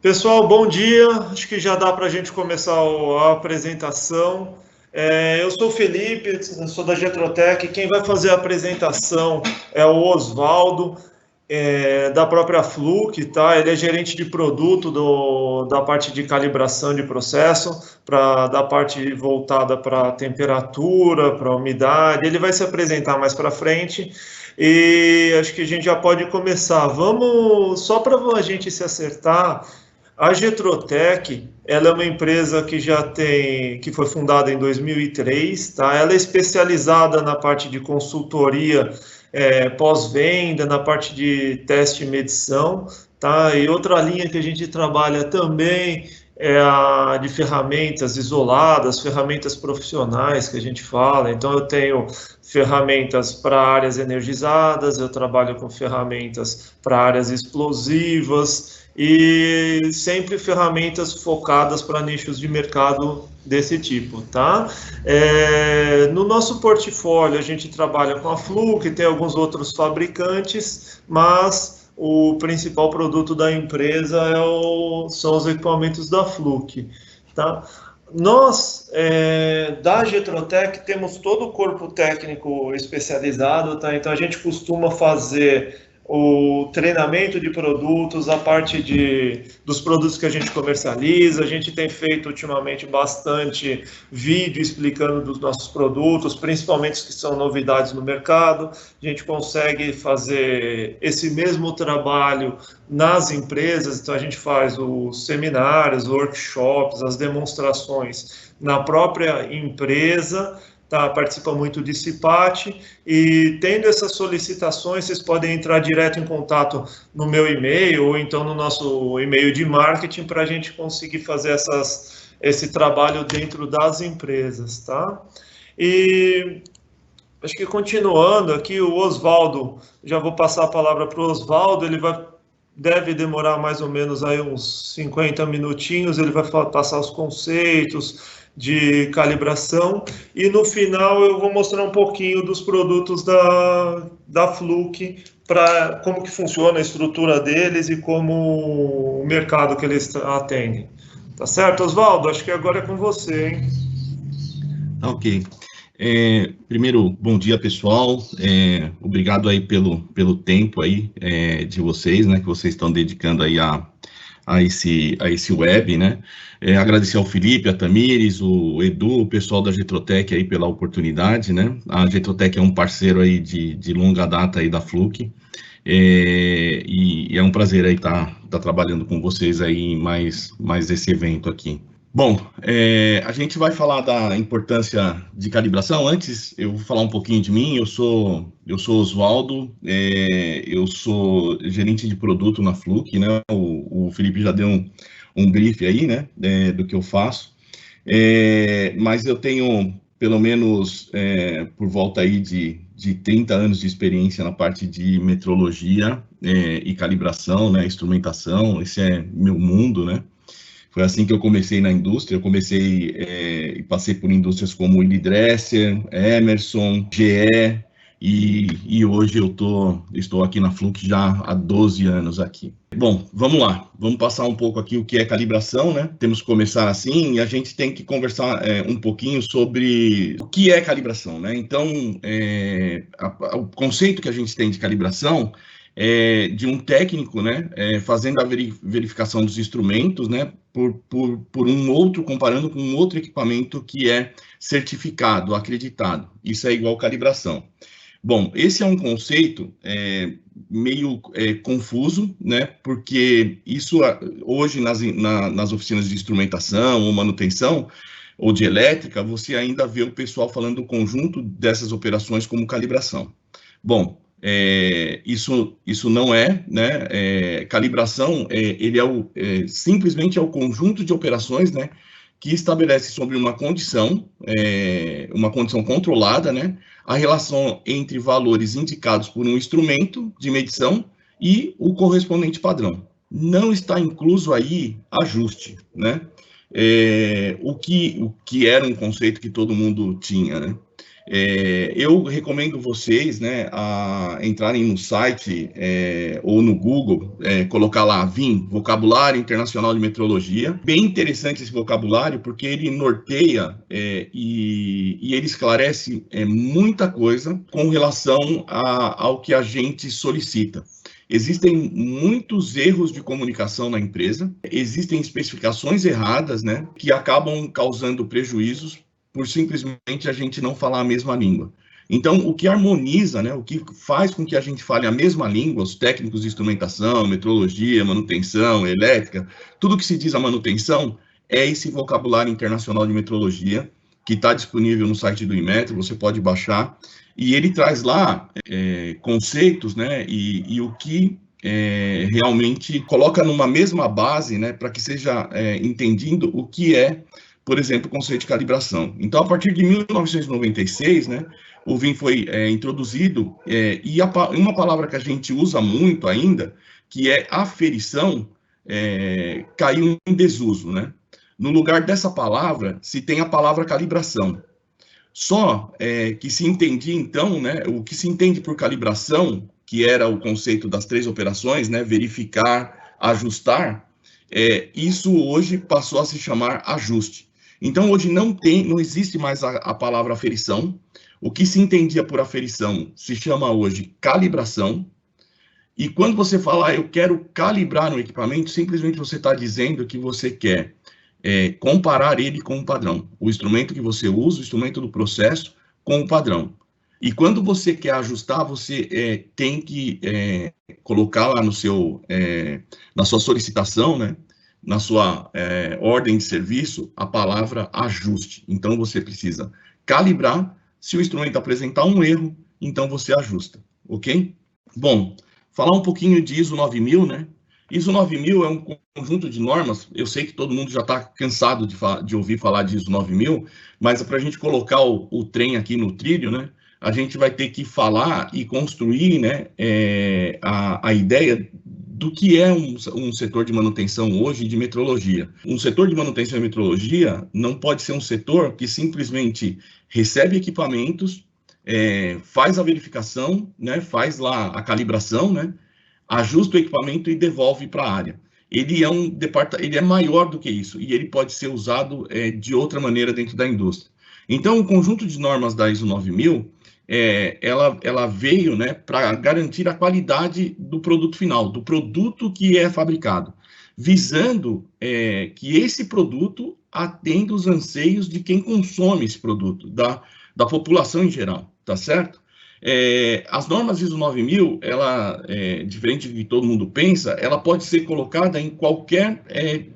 Pessoal, bom dia. Acho que já dá para a gente começar a apresentação. Eu sou o Felipe, eu sou da Getrotec. Quem vai fazer a apresentação é o Osvaldo, da própria Fluke, tá? Ele é gerente de produto da parte de calibração de processo, da parte voltada para temperatura, para umidade. Ele vai se apresentar mais para frente. E acho que a gente já pode começar. Vamos, só para a gente se acertar. A Getrotec, ela é uma empresa que foi fundada em 2003, tá? Ela é especializada na parte de consultoria, pós-venda, na parte de teste e medição, tá? E outra linha que a gente trabalha também é a de ferramentas isoladas, ferramentas profissionais que a gente fala. Então, eu tenho ferramentas para áreas energizadas, eu trabalho com ferramentas para áreas explosivas, e sempre ferramentas focadas para nichos de mercado desse tipo, tá? No nosso portfólio, a gente trabalha com a Fluke, tem alguns outros fabricantes, mas o principal produto da empresa são os equipamentos da Fluke, tá? Nós, da Getrotec, temos todo o corpo técnico especializado, tá? Então, a gente costuma fazer o treinamento de produtos, a parte dos produtos que a gente comercializa. A gente tem feito ultimamente bastante vídeo explicando dos nossos produtos, principalmente os que são novidades no mercado. A gente consegue fazer esse mesmo trabalho nas empresas, então a gente faz os seminários, workshops, as demonstrações na própria empresa. Tá, participa muito de CIPAT, e tendo essas solicitações, vocês podem entrar direto em contato no meu e-mail, ou então no nosso e-mail de marketing, para a gente conseguir fazer esse trabalho dentro das empresas, tá? E acho que continuando aqui, o Osvaldo, já vou passar a palavra para o Osvaldo, deve demorar mais ou menos aí uns 50 minutinhos, ele vai passar os conceitos de calibração, e no final eu vou mostrar um pouquinho dos produtos da Fluke, para como que funciona a estrutura deles e como o mercado que eles atendem. Tá certo, Osvaldo? Acho que agora é com você, hein? Ok. Primeiro, bom dia, pessoal. Obrigado aí pelo tempo aí de vocês, né, que vocês estão dedicando aí a esse web, né? Agradecer ao Felipe, a Tamires, o Edu, o pessoal da Getrotec aí pela oportunidade, né? A Getrotec é um parceiro aí de longa data aí da Fluke, e é um prazer aí estar trabalhando com vocês aí em mais esse evento aqui. Bom, a gente vai falar da importância de calibração. Antes, eu vou falar um pouquinho de mim. Eu sou Osvaldo, eu sou gerente de produto na Fluke, né? O Felipe já deu um brief aí, né, do que eu faço. Mas eu tenho, pelo menos, por volta aí de 30 anos de experiência na parte de metrologia e calibração, né, instrumentação. Esse é meu mundo, né? Foi assim que eu comecei na indústria. Eu comecei e passei por indústrias como Willy Dresser, Emerson, GE, e hoje estou aqui na Fluke já há 12 anos aqui. Bom, vamos lá. Vamos passar um pouco aqui o que é calibração, né? Temos que começar assim, e a gente tem que conversar um pouquinho sobre o que é calibração, né? Então, o conceito que a gente tem de calibração de um técnico, né, fazendo a verificação dos instrumentos, né, por um outro, comparando com um outro equipamento que é certificado, acreditado. Isso é igual calibração. Bom, esse é um conceito meio confuso, né, porque isso hoje nas oficinas de instrumentação ou manutenção ou de elétrica, você ainda vê o pessoal falando do conjunto dessas operações como calibração. Bom, isso não é, né? Calibração, ele simplesmente é o conjunto de operações, né, que estabelece sobre uma condição controlada, né, a relação entre valores indicados por um instrumento de medição e o correspondente padrão. Não está incluso aí ajuste, né? O que era um conceito que todo mundo tinha, né? Eu recomendo vocês, né, a entrarem no site ou no Google, colocar lá VIM, Vocabulário Internacional de Metrologia. Bem interessante esse vocabulário, porque ele norteia e ele esclarece muita coisa com relação ao que a gente solicita. Existem muitos erros de comunicação na empresa, existem especificações erradas, né, que acabam causando prejuízos por simplesmente a gente não falar a mesma língua. Então, o que harmoniza, né, o que faz com que a gente fale a mesma língua, os técnicos de instrumentação, metrologia, manutenção, elétrica, tudo que se diz a manutenção, é esse vocabulário internacional de metrologia, que está disponível no site do Inmetro, você pode baixar, e ele traz lá conceitos, né, e o que realmente coloca numa mesma base, né, para que seja entendido o que é, por exemplo, o conceito de calibração. Então, a partir de 1996, né, o VIM foi introduzido, e uma palavra que a gente usa muito ainda, que é aferição, caiu em desuso, né? No lugar dessa palavra, se tem a palavra calibração. Só que se entendia, então, né, o que se entende por calibração, que era o conceito das 3 operações, né, verificar, ajustar, isso hoje passou a se chamar ajuste. Então, hoje não existe mais a palavra aferição. O que se entendia por aferição se chama hoje calibração. E quando você fala, eu quero calibrar um equipamento, simplesmente você está dizendo que você quer comparar ele com um padrão. O instrumento que você usa, o instrumento do processo, com o padrão. E quando você quer ajustar, você tem que colocar lá na sua solicitação, né, na sua ordem de serviço, a palavra ajuste. Então, você precisa calibrar. Se o instrumento apresentar um erro, então você ajusta, ok? Bom, falar um pouquinho de ISO 9000, né? ISO 9000 é um conjunto de normas, eu sei que todo mundo já está cansado de ouvir falar de ISO 9000, mas para a gente colocar o trem aqui no trilho, né, a gente vai ter que falar e construir, né, a ideia do que é um setor de manutenção hoje de metrologia. Um setor de manutenção e metrologia não pode ser um setor que simplesmente recebe equipamentos, faz a verificação, né, faz lá a calibração, né, ajusta o equipamento e devolve para a área. Ele é maior do que isso, e ele pode ser usado de outra maneira dentro da indústria. Então, o conjunto de normas da ISO 9000, ela veio, né, para garantir a qualidade do produto final, do produto que é fabricado, visando que esse produto atenda os anseios de quem consome esse produto, da população em geral, tá certo? As normas ISO 9000, ela, diferente do que todo mundo pensa, ela pode ser colocada em qualquer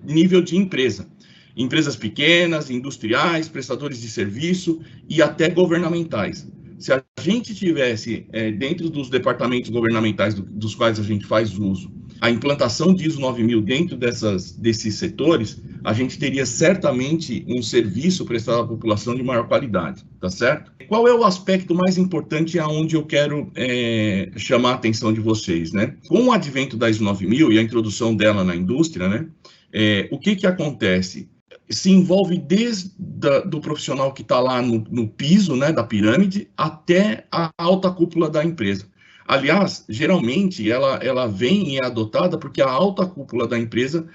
nível de empresa. Empresas pequenas, industriais, prestadores de serviço e até governamentais. Se a gente tivesse, dentro dos departamentos governamentais dos quais a gente faz uso, a implantação de ISO 9000 dentro desses setores, a gente teria certamente um serviço prestado à população de maior qualidade, tá certo? Qual é o aspecto mais importante aonde eu quero chamar a atenção de vocês, né? Com o advento da ISO 9000 e a introdução dela na indústria, né? O que acontece? Se envolve desde do profissional que está lá no piso, né, da pirâmide, até a alta cúpula da empresa. Aliás, geralmente, ela vem e é adotada porque a alta cúpula da empresa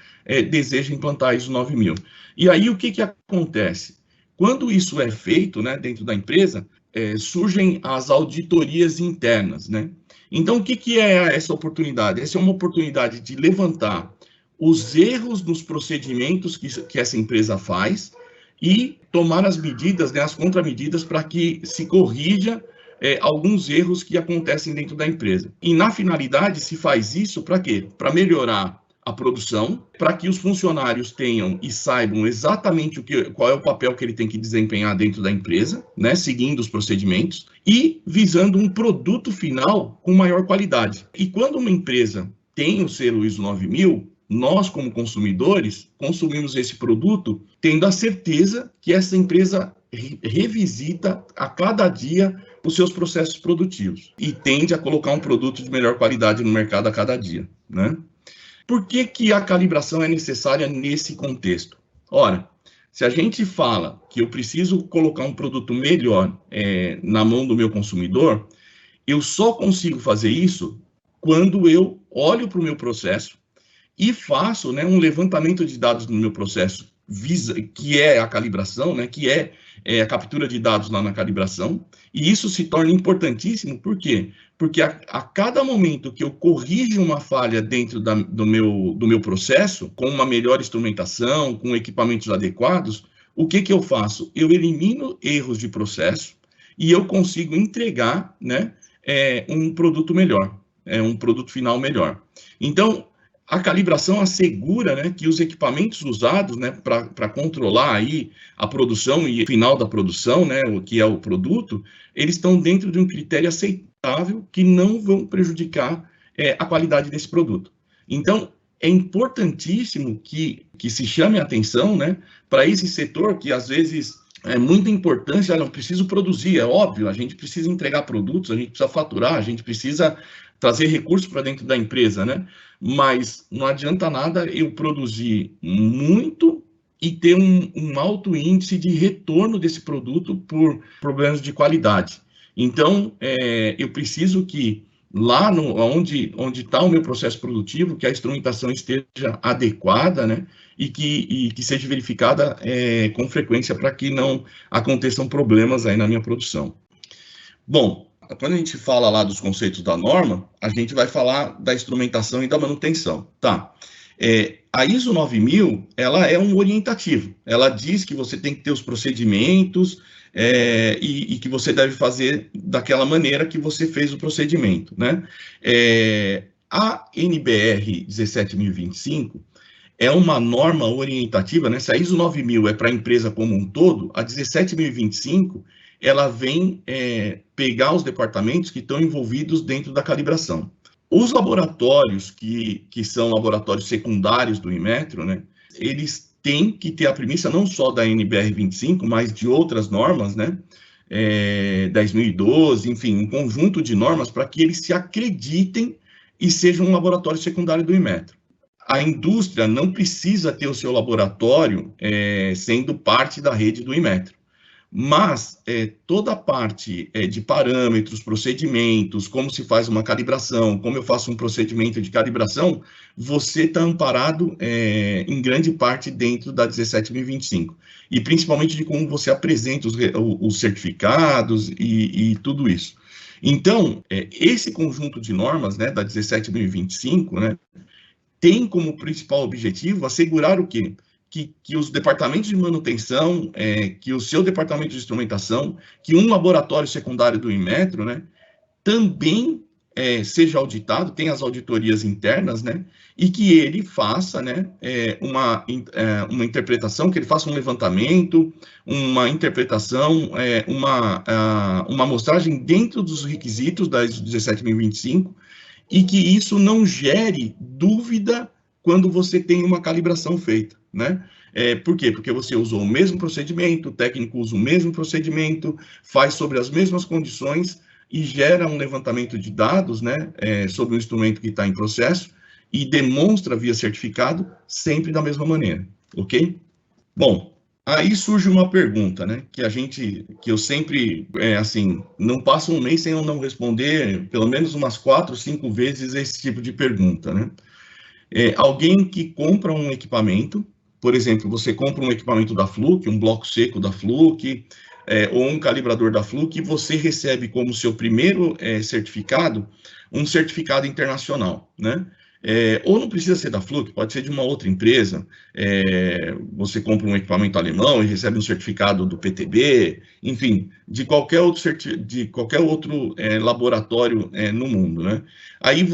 deseja implantar a ISO 9000. E aí, o que acontece? Quando isso é feito, né, dentro da empresa, surgem as auditorias internas, né? Então, o que é essa oportunidade? Essa é uma oportunidade de levantar os erros nos procedimentos que essa empresa faz e tomar as medidas, né, as contramedidas para que se corrija alguns erros que acontecem dentro da empresa. E na finalidade se faz isso para quê? Para melhorar a produção, para que os funcionários tenham e saibam exatamente qual é o papel que ele tem que desempenhar dentro da empresa, né, seguindo os procedimentos e visando um produto final com maior qualidade. E quando uma empresa tem o selo ISO 9000, nós, como consumidores, consumimos esse produto tendo a certeza que essa empresa revisita a cada dia os seus processos produtivos e tende a colocar um produto de melhor qualidade no mercado a cada dia, né? Por que a calibração é necessária nesse contexto? Ora, Se a gente fala que eu preciso colocar um produto melhor na mão do meu consumidor, eu só consigo fazer isso quando eu olho para o meu processo e faço, né, um levantamento de dados no meu processo, que é a calibração, né, que é a captura de dados lá na calibração, e isso se torna importantíssimo, por quê? Porque a cada momento que eu corrijo uma falha dentro do meu processo, com uma melhor instrumentação, com equipamentos adequados, o que eu faço? Eu elimino erros de processo e eu consigo entregar, né, um produto melhor, um produto final melhor. Então, a calibração assegura, né, que os equipamentos usados, né, para controlar aí a produção e o final da produção, né, o que é o produto, eles estão dentro de um critério aceitável que não vão prejudicar a qualidade desse produto. Então, é importantíssimo que se chame a atenção, né, para esse setor que, às vezes, é muita importância, não preciso produzir, é óbvio, a gente precisa entregar produtos, a gente precisa faturar, a gente precisa trazer recursos para dentro da empresa, né? Mas não adianta nada eu produzir muito e ter um alto índice de retorno desse produto por problemas de qualidade. Então, eu preciso que lá onde está o meu processo produtivo, que a instrumentação esteja adequada, né? E que seja verificada com frequência para que não aconteçam problemas aí na minha produção. Bom, quando a gente fala lá dos conceitos da norma, a gente vai falar da instrumentação e da manutenção, tá? A ISO 9000, ela é um orientativo, ela diz que você tem que ter os procedimentos e que você deve fazer daquela maneira que você fez o procedimento, né? A NBR 17025 é uma norma orientativa, né? Se a ISO 9000 é para a empresa como um todo, a 17025 ela vem pegar os departamentos que estão envolvidos dentro da calibração. Os laboratórios que são laboratórios secundários do Inmetro, né? Eles têm que ter a premissa não só da NBR 25, mas de outras normas, né? 10.012, enfim, um conjunto de normas para que eles se acreditem e sejam um laboratório secundário do Inmetro. A indústria não precisa ter o seu laboratório sendo parte da rede do Inmetro, mas toda a parte de parâmetros, procedimentos, como se faz uma calibração, como eu faço um procedimento de calibração, você está amparado em grande parte dentro da 17025, e principalmente de como você apresenta os certificados e tudo isso. Então, esse conjunto de normas, né, da 17025, né, tem como principal objetivo assegurar o quê? Que os departamentos de manutenção, que o seu departamento de instrumentação, que um laboratório secundário do Inmetro, né, também seja auditado, tem as auditorias internas, né, e que ele faça, né, uma interpretação, que ele faça um levantamento, uma interpretação, uma amostragem dentro dos requisitos da ISO 17025, e que isso não gere dúvida quando você tem uma calibração feita, né? Por quê? Porque você usou o mesmo procedimento, o técnico usa o mesmo procedimento, faz sobre as mesmas condições e gera um levantamento de dados, né, sobre o instrumento que está em processo e demonstra via certificado sempre da mesma maneira, ok? Bom, aí surge uma pergunta, né, que eu sempre, assim, não passa um mês sem eu não responder pelo menos umas 4, 5 vezes esse tipo de pergunta, né? Alguém que compra um equipamento, por exemplo, você compra um equipamento da Fluke, um bloco seco da Fluke, ou um calibrador da Fluke, e você recebe como seu primeiro certificado, um certificado internacional, né? Ou não precisa ser da Fluke, pode ser de uma outra empresa. Você compra um equipamento alemão e recebe um certificado do PTB, enfim, de qualquer outro laboratório no mundo, né? Aí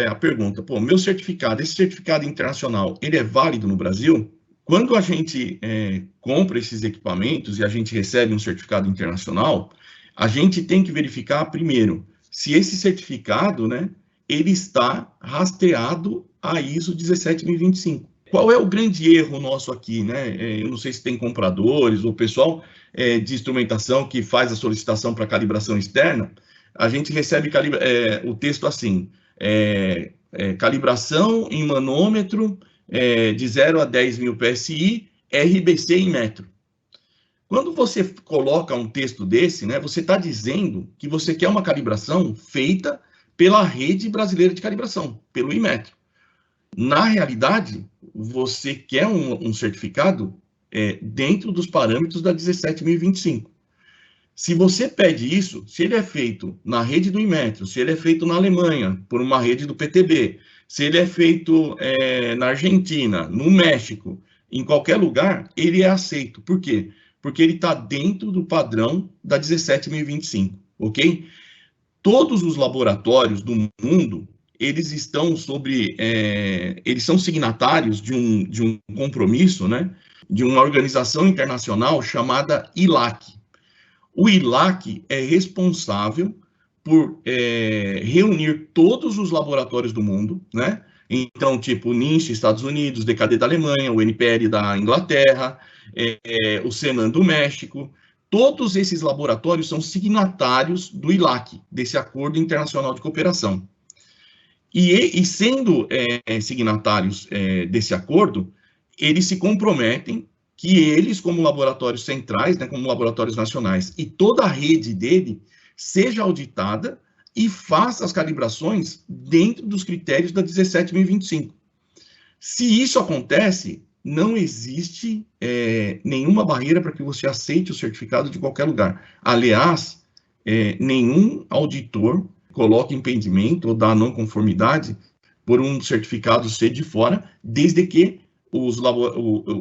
a pergunta, pô, esse certificado internacional, ele é válido no Brasil? Quando a gente compra esses equipamentos e a gente recebe um certificado internacional, a gente tem que verificar primeiro se esse certificado, né, ele está rastreado à ISO 17025. Qual é o grande erro nosso aqui, né? Eu não sei se tem compradores ou pessoal de instrumentação que faz a solicitação para calibração externa, a gente recebe o texto assim, calibração em manômetro de 0 a 10.000 PSI RBC e Inmetro. Quando você coloca um texto desse, né, você está dizendo que você quer uma calibração feita pela Rede Brasileira de Calibração, pelo Inmetro. Na realidade, você quer um certificado dentro dos parâmetros da 17.025. Se você pede isso, se ele é feito na rede do Inmetro, se ele é feito na Alemanha, por uma rede do PTB, se ele é feito na Argentina, no México, em qualquer lugar, ele é aceito. Por quê? Porque ele está dentro do padrão da 17.025, ok? Todos os laboratórios do mundo, eles estão eles são signatários de um compromisso, né, de uma organização internacional chamada ILAC. O ILAC é responsável por reunir todos os laboratórios do mundo, né? Então, tipo, o NIST, Estados Unidos, DKD da Alemanha, o NPL da Inglaterra, o Senan do México. Todos esses laboratórios são signatários do ILAC, desse Acordo Internacional de Cooperação. E sendo signatários desse acordo, eles se comprometem que eles, como laboratórios centrais, né, como laboratórios nacionais, e toda a rede dele seja auditada e faça as calibrações dentro dos critérios da 17.025. Se isso acontece, não existe nenhuma barreira para que você aceite o certificado de qualquer lugar. Aliás, nenhum auditor coloca impedimento ou dá não conformidade por um certificado ser de fora, desde que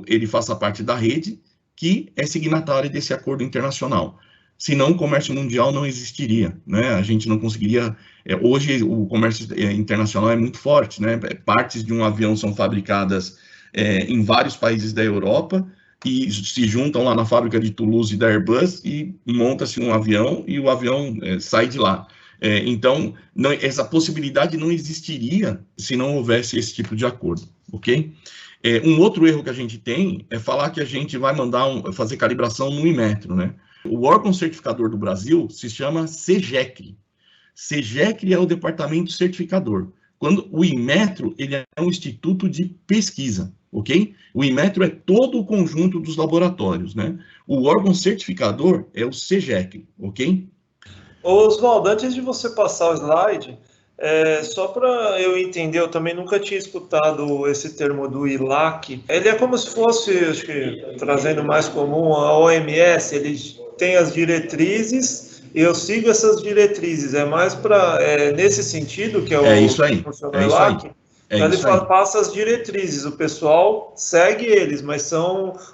ele faça parte da rede que é signatária desse acordo internacional. Senão o comércio mundial não existiria, né? A gente não conseguiria... hoje o comércio internacional é muito forte, né? Partes de um avião são fabricadas em vários países da Europa e se juntam lá na fábrica de Toulouse da Airbus e monta-se um avião e o avião sai de lá. Então, essa possibilidade não existiria se não houvesse esse tipo de acordo, ok? Um outro erro que a gente tem é falar que a gente vai fazer calibração no Inmetro, né? O órgão certificador do Brasil se chama CEGECRE. CEGECRE é o departamento certificador. Quando o Inmetro, ele é um instituto de pesquisa, ok? O Inmetro é todo o conjunto dos laboratórios, né? O órgão certificador é o CEGECRE, ok? Oswaldo, antes de você passar o slide, só para eu entender, eu também nunca tinha escutado esse termo do ILAC. Ele é como se fosse, acho que trazendo mais comum, a OMS, ele tem as diretrizes e eu sigo essas diretrizes. É mais para nesse sentido que isso aí. Funciona o ILAC. Então ele passa as diretrizes, o pessoal segue eles, mas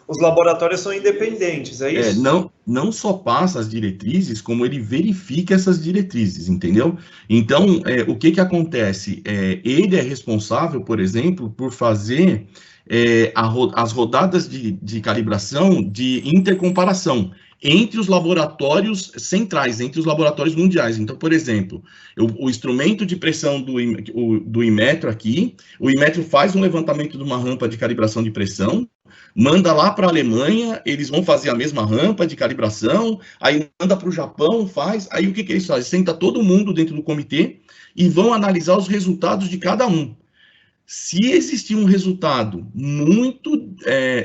os laboratórios são independentes, é isso? Não só passa as diretrizes, como ele verifica essas diretrizes, entendeu? Então, o que acontece? Ele é responsável, por exemplo, por fazer as rodadas de calibração de intercomparação entre os laboratórios centrais, entre os laboratórios mundiais. Então, por exemplo, o instrumento de pressão do Inmetro aqui, o Inmetro faz um levantamento de uma rampa de calibração de pressão, manda lá para a Alemanha, eles vão fazer a mesma rampa de calibração, aí manda para o Japão, aí o que eles fazem? Senta todo mundo dentro do comitê e vão analisar os resultados de cada um. Se existir um resultado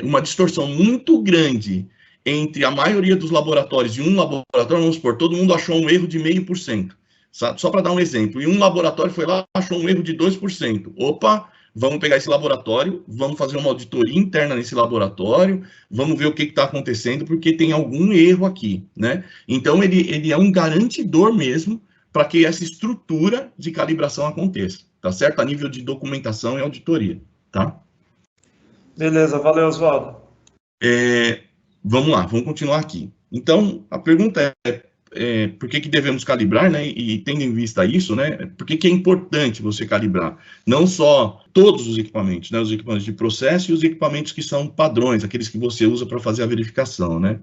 uma distorção muito grande entre a maioria dos laboratórios e um laboratório, vamos supor, todo mundo achou um erro de 0,5%, só para dar um exemplo, e um laboratório foi lá e achou um erro de 2%. Opa, vamos pegar esse laboratório, vamos fazer uma auditoria interna nesse laboratório, vamos ver o que está acontecendo, porque tem algum erro aqui, né? Então, ele é um garantidor mesmo para que essa estrutura de calibração aconteça, tá certo? A nível de documentação e auditoria, tá? Beleza, valeu, Oswaldo. Vamos lá, vamos continuar aqui. Então, a pergunta por que devemos calibrar, né? E tendo em vista isso, né? Por que é importante você calibrar? Não só todos os equipamentos, né? Os equipamentos de processo e os equipamentos que são padrões, aqueles que você usa para fazer a verificação, né?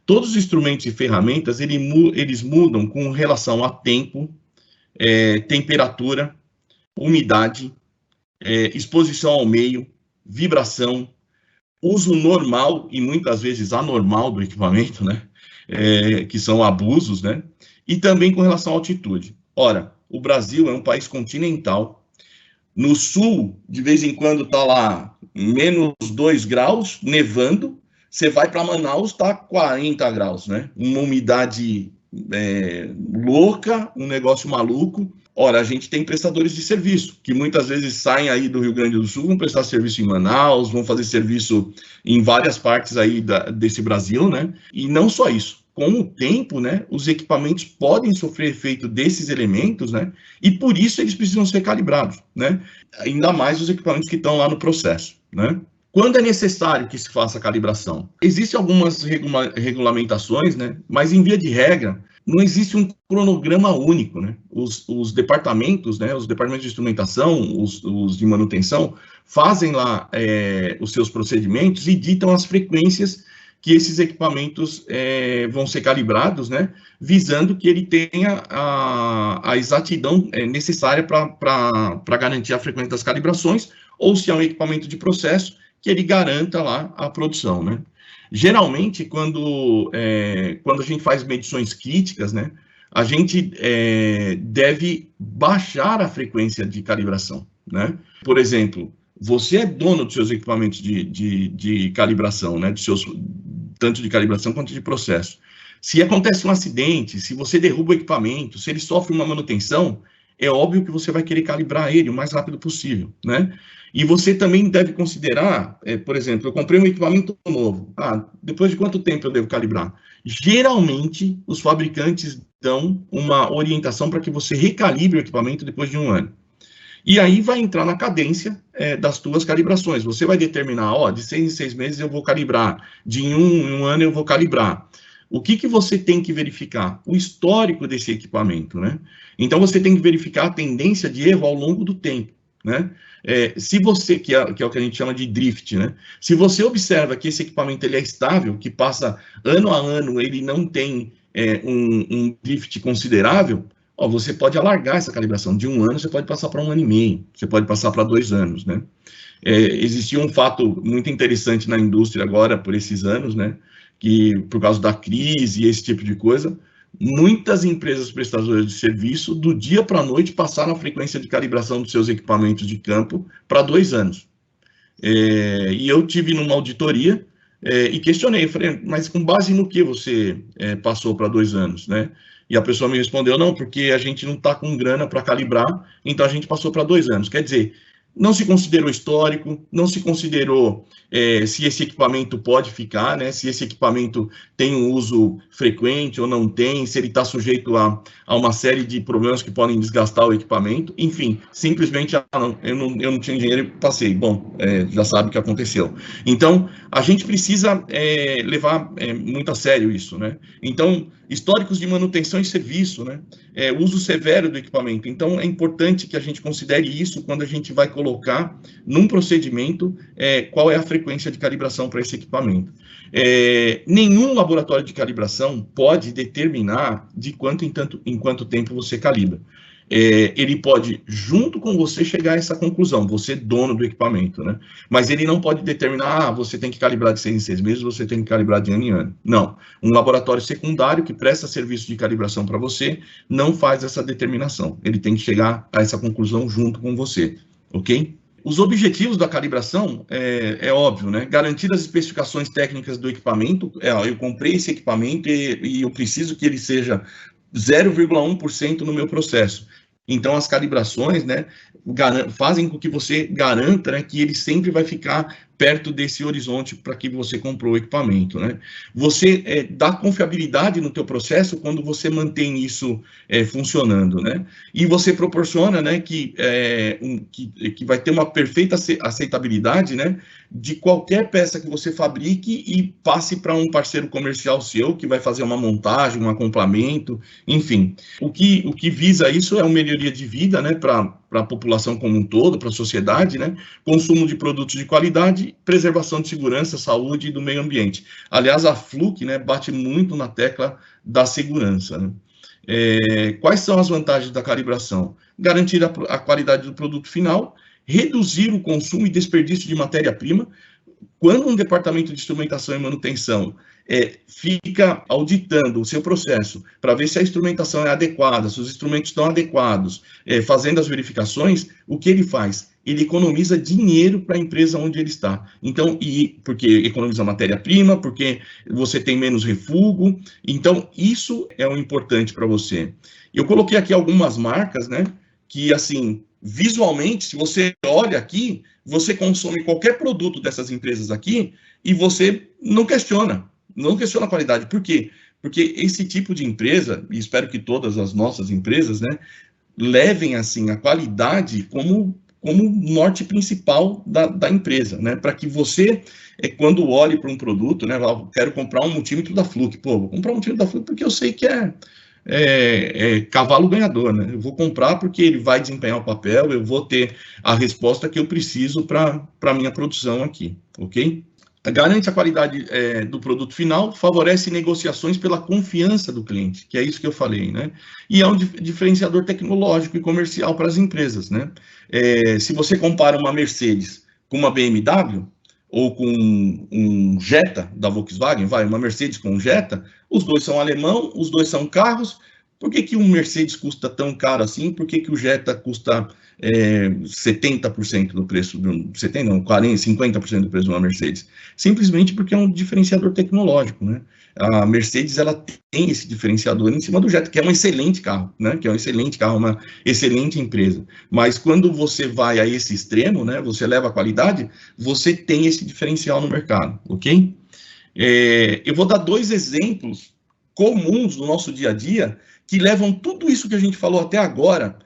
Todos os instrumentos e ferramentas, eles mudam com relação a tempo, temperatura, umidade, exposição ao meio, vibração, uso normal e muitas vezes anormal do equipamento, né? Que são abusos, né? E também com relação à altitude. Ora, o Brasil é um país continental. No sul, de vez em quando está lá -2 graus, nevando, você vai para Manaus, está 40 graus, né? Uma umidade louca, um negócio maluco. Ora, a gente tem prestadores de serviço, que muitas vezes saem aí do Rio Grande do Sul, vão prestar serviço em Manaus, vão fazer serviço em várias partes aí desse Brasil, né? E não só isso. Com o tempo, né, os equipamentos podem sofrer efeito desses elementos, né? E por isso eles precisam ser calibrados, né? Ainda mais os equipamentos que estão lá no processo, né? Quando é necessário que se faça a calibração? Existem algumas regulamentações, né? Mas em via de regra, não existe um cronograma único, né? Os departamentos, né? Os departamentos de instrumentação, os de manutenção, fazem lá os seus procedimentos e ditam as frequências que esses equipamentos vão ser calibrados, né? Visando que ele tenha a exatidão necessária para garantir a frequência das calibrações, ou se é um equipamento de processo, que ele garanta lá a produção, né? Geralmente, quando a gente faz medições críticas, né, a gente deve baixar a frequência de calibração, né? Por exemplo, você é dono dos seus equipamentos de calibração, né, tanto de calibração quanto de processo. Se acontece um acidente, se você derruba o equipamento, se ele sofre uma manutenção, é óbvio que você vai querer calibrar ele o mais rápido possível, né? E você também deve considerar, por exemplo, eu comprei um equipamento novo. Depois de quanto tempo eu devo calibrar? Geralmente, os fabricantes dão uma orientação para que você recalibre o equipamento depois de 1 ano. E aí vai entrar na cadência das tuas calibrações. Você vai determinar, de 6 em 6 meses eu vou calibrar, de em um ano eu vou calibrar. O que você tem que verificar? O histórico desse equipamento, né? Então, você tem que verificar a tendência de erro ao longo do tempo, né? Se você, que é o que a gente chama de drift, né? Se você observa que esse equipamento ele é estável, que passa ano a ano, ele não tem um drift considerável, você pode alargar essa calibração. De 1 ano, você pode passar para 1 ano e meio, você pode passar para 2 anos, né? Existia um fato muito interessante na indústria agora, por esses anos, né? Que por causa da crise e esse tipo de coisa, muitas empresas prestadoras de serviço, do dia para a noite, passaram a frequência de calibração dos seus equipamentos de campo para 2 anos. E eu tive numa auditoria e questionei, falei, mas com base no que você passou para 2 anos, né? E a pessoa me respondeu, não, porque a gente não está com grana para calibrar, então a gente passou para 2 anos. Quer dizer, não se considerou histórico, não se considerou se esse equipamento pode ficar, né? Se esse equipamento tem um uso frequente ou não tem, se ele está sujeito a uma série de problemas que podem desgastar o equipamento, enfim, simplesmente, eu não tinha dinheiro e passei. Bom, já sabe o que aconteceu. Então, a gente precisa levar muito a sério isso, né? Então, históricos de manutenção e serviço, né? Uso severo do equipamento. Então, é importante que a gente considere isso quando a gente vai colocar num procedimento qual é a frequência de calibração para esse equipamento. Nenhum laboratório de calibração pode determinar em quanto tempo você calibra. Ele pode, junto com você, chegar a essa conclusão, você dono do equipamento, né? Mas ele não pode determinar, você tem que calibrar de 6 em 6 meses, você tem que calibrar de ano em ano. Não. Um laboratório secundário que presta serviço de calibração para você não faz essa determinação. Ele tem que chegar a essa conclusão junto com você, ok? Os objetivos da calibração, óbvio, né? Garantir as especificações técnicas do equipamento. Eu comprei esse equipamento e eu preciso que ele seja 0,1% no meu processo. Então, as calibrações, né, fazem com que você garanta, né, que ele sempre vai ficar perto desse horizonte para que você comprou o equipamento, né? Você dá confiabilidade no teu processo quando você mantém isso funcionando, né? E você proporciona, né, que vai ter uma perfeita aceitabilidade, né, de qualquer peça que você fabrique e passe para um parceiro comercial seu que vai fazer uma montagem, um acoplamento, enfim. O que visa isso é uma melhoria de vida, né, para a população como um todo, para a sociedade, né? Consumo de produtos de qualidade, preservação de segurança, saúde e do meio ambiente. Aliás, a Fluke, né, bate muito na tecla da segurança, né? Quais são as vantagens da calibração? Garantir a qualidade do produto final, reduzir o consumo e desperdício de matéria-prima. Quando um departamento de instrumentação e manutenção fica auditando o seu processo para ver se a instrumentação é adequada, se os instrumentos estão adequados, fazendo as verificações, o que ele faz? ele economiza dinheiro para a empresa onde ele está. Então, porque economiza matéria-prima, porque você tem menos refúgio. Então, isso é o importante para você. Eu coloquei aqui algumas marcas, né? Que, assim, visualmente, se você olha aqui, você consome qualquer produto dessas empresas aqui e você não questiona a qualidade. Por quê? Porque esse tipo de empresa, e espero que todas as nossas empresas, né, levem assim a qualidade como norte principal da empresa, né? Para que você, quando olhe para um produto, né, quero comprar um multímetro da Fluke, vou comprar um multímetro da Fluke porque eu sei que é cavalo ganhador, né? Eu vou comprar porque ele vai desempenhar o papel, eu vou ter a resposta que eu preciso para a minha produção aqui, ok? Garante a qualidade do produto final, favorece negociações pela confiança do cliente, que é isso que eu falei, né? E é um diferenciador tecnológico e comercial para as empresas, né? Se você compara uma Mercedes com uma BMW, ou com um Jetta da Volkswagen, uma Mercedes com um Jetta, os dois são alemão, os dois são carros. Por que um Mercedes custa tão caro assim? Por que o Jetta custa 70% do preço, 70%, não, 40%, 50% do preço de uma Mercedes? Simplesmente porque é um diferenciador tecnológico, né? A Mercedes, ela tem esse diferenciador em cima do Jetta, que é um excelente carro, né? Que é um excelente carro, uma excelente empresa. Mas quando você vai a esse extremo, né? Você leva a qualidade, você tem esse diferencial no mercado, ok? Eu vou dar 2 exemplos comuns do nosso dia a dia que levam tudo isso que a gente falou até agora,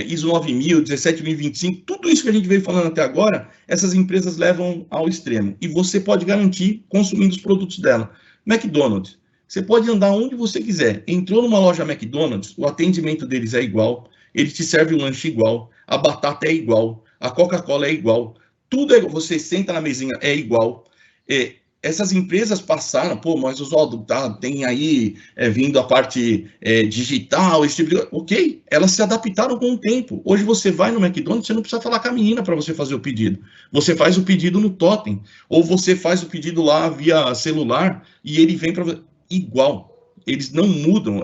ISO 9000, 17025, tudo isso que a gente veio falando até agora, essas empresas levam ao extremo. E você pode garantir consumindo os produtos dela. McDonald's, você pode andar onde você quiser. Entrou numa loja McDonald's, o atendimento deles é igual, ele te serve o lanche igual, a batata é igual, a Coca-Cola é igual, tudo é igual, você senta na mesinha, é igual. Essas empresas passaram, mas Oswaldo, tem aí vindo a parte digital, esse tipo de... Ok, elas se adaptaram com o tempo. Hoje você vai no McDonald's, você não precisa falar com a menina para você fazer o pedido. Você faz o pedido no totem, ou você faz o pedido lá via celular e ele vem para igual. Eles não mudam.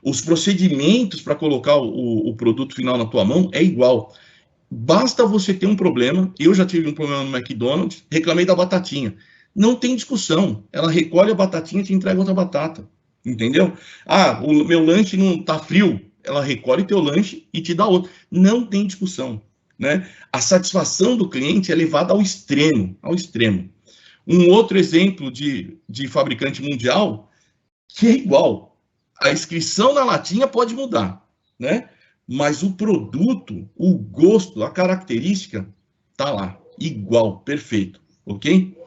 Os procedimentos para colocar o produto final na tua mão é igual. Basta você ter um problema. Eu já tive um problema no McDonald's, reclamei da batatinha. Não tem discussão. Ela recolhe a batatinha e te entrega outra batata. Entendeu? O meu lanche não tá frio. Ela recolhe teu lanche e te dá outro. Não tem discussão, né? A satisfação do cliente é levada ao extremo, ao extremo. Um outro exemplo de fabricante mundial que é igual. A inscrição na latinha pode mudar, né? Mas o produto, o gosto, a característica tá lá, igual, perfeito, ok?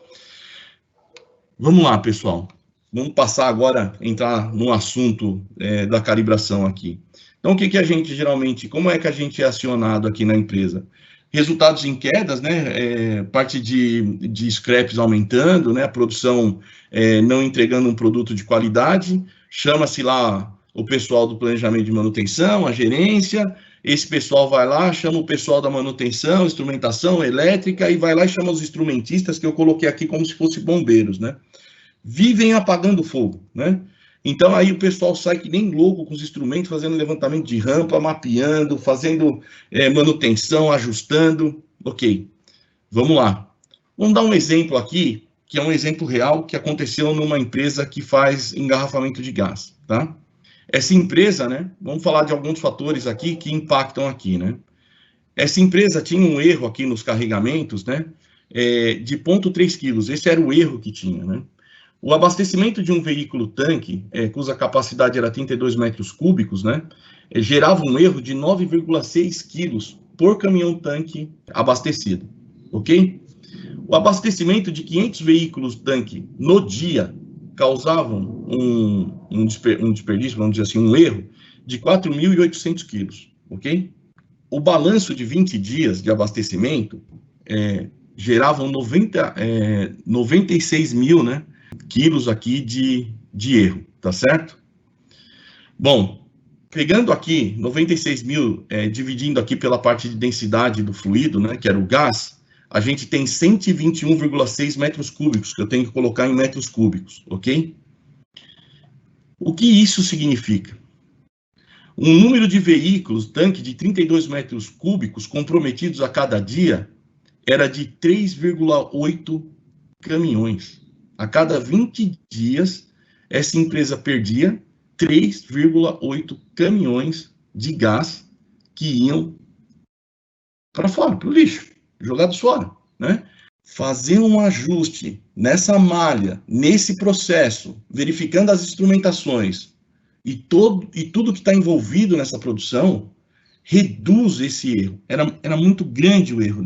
Vamos lá, pessoal. Vamos passar agora, entrar no assunto da calibração aqui. Então, o que a gente geralmente, como é que a gente é acionado aqui na empresa? Resultados em quedas, né? Parte de scraps aumentando, né? A produção não entregando um produto de qualidade. Chama-se lá o pessoal do planejamento de manutenção, a gerência. Esse pessoal vai lá, chama o pessoal da manutenção, instrumentação elétrica, e vai lá e chama os instrumentistas, que eu coloquei aqui como se fossem bombeiros, né? Vivem apagando fogo, né? Então, aí o pessoal sai que nem louco com os instrumentos, fazendo levantamento de rampa, mapeando, fazendo manutenção, ajustando. Ok, vamos lá. Vamos dar um exemplo aqui, que é um exemplo real, que aconteceu numa empresa que faz engarrafamento de gás, tá? Essa empresa, né? Vamos falar de alguns fatores aqui que impactam aqui, né? Essa empresa tinha um erro aqui nos carregamentos, né? De 0,3 quilos. Esse era o erro que tinha, né? O abastecimento de um veículo tanque, cuja capacidade era 32 metros cúbicos, né? Gerava um erro de 9,6 quilos por caminhão tanque abastecido, ok? O abastecimento de 500 veículos tanque no dia causavam um desperdício, vamos dizer assim, um erro de 4.800 quilos, ok? O balanço de 20 dias de abastecimento geravam 96 mil, né, quilos aqui de erro, tá certo? Bom, pegando aqui 96 mil, dividindo aqui pela parte de densidade do fluido, né, que era o gás, a gente tem 121,6 metros cúbicos, que eu tenho que colocar em metros cúbicos, ok? O que isso significa? O número de veículos, tanque de 32 metros cúbicos comprometidos a cada dia era de 3,8 caminhões. A cada 20 dias, essa empresa perdia 3,8 caminhões de gás que iam para fora, para o lixo, jogados fora, né? Fazer um ajuste nessa malha, nesse processo, verificando as instrumentações e tudo que está envolvido nessa produção, reduz esse erro. Era muito grande o erro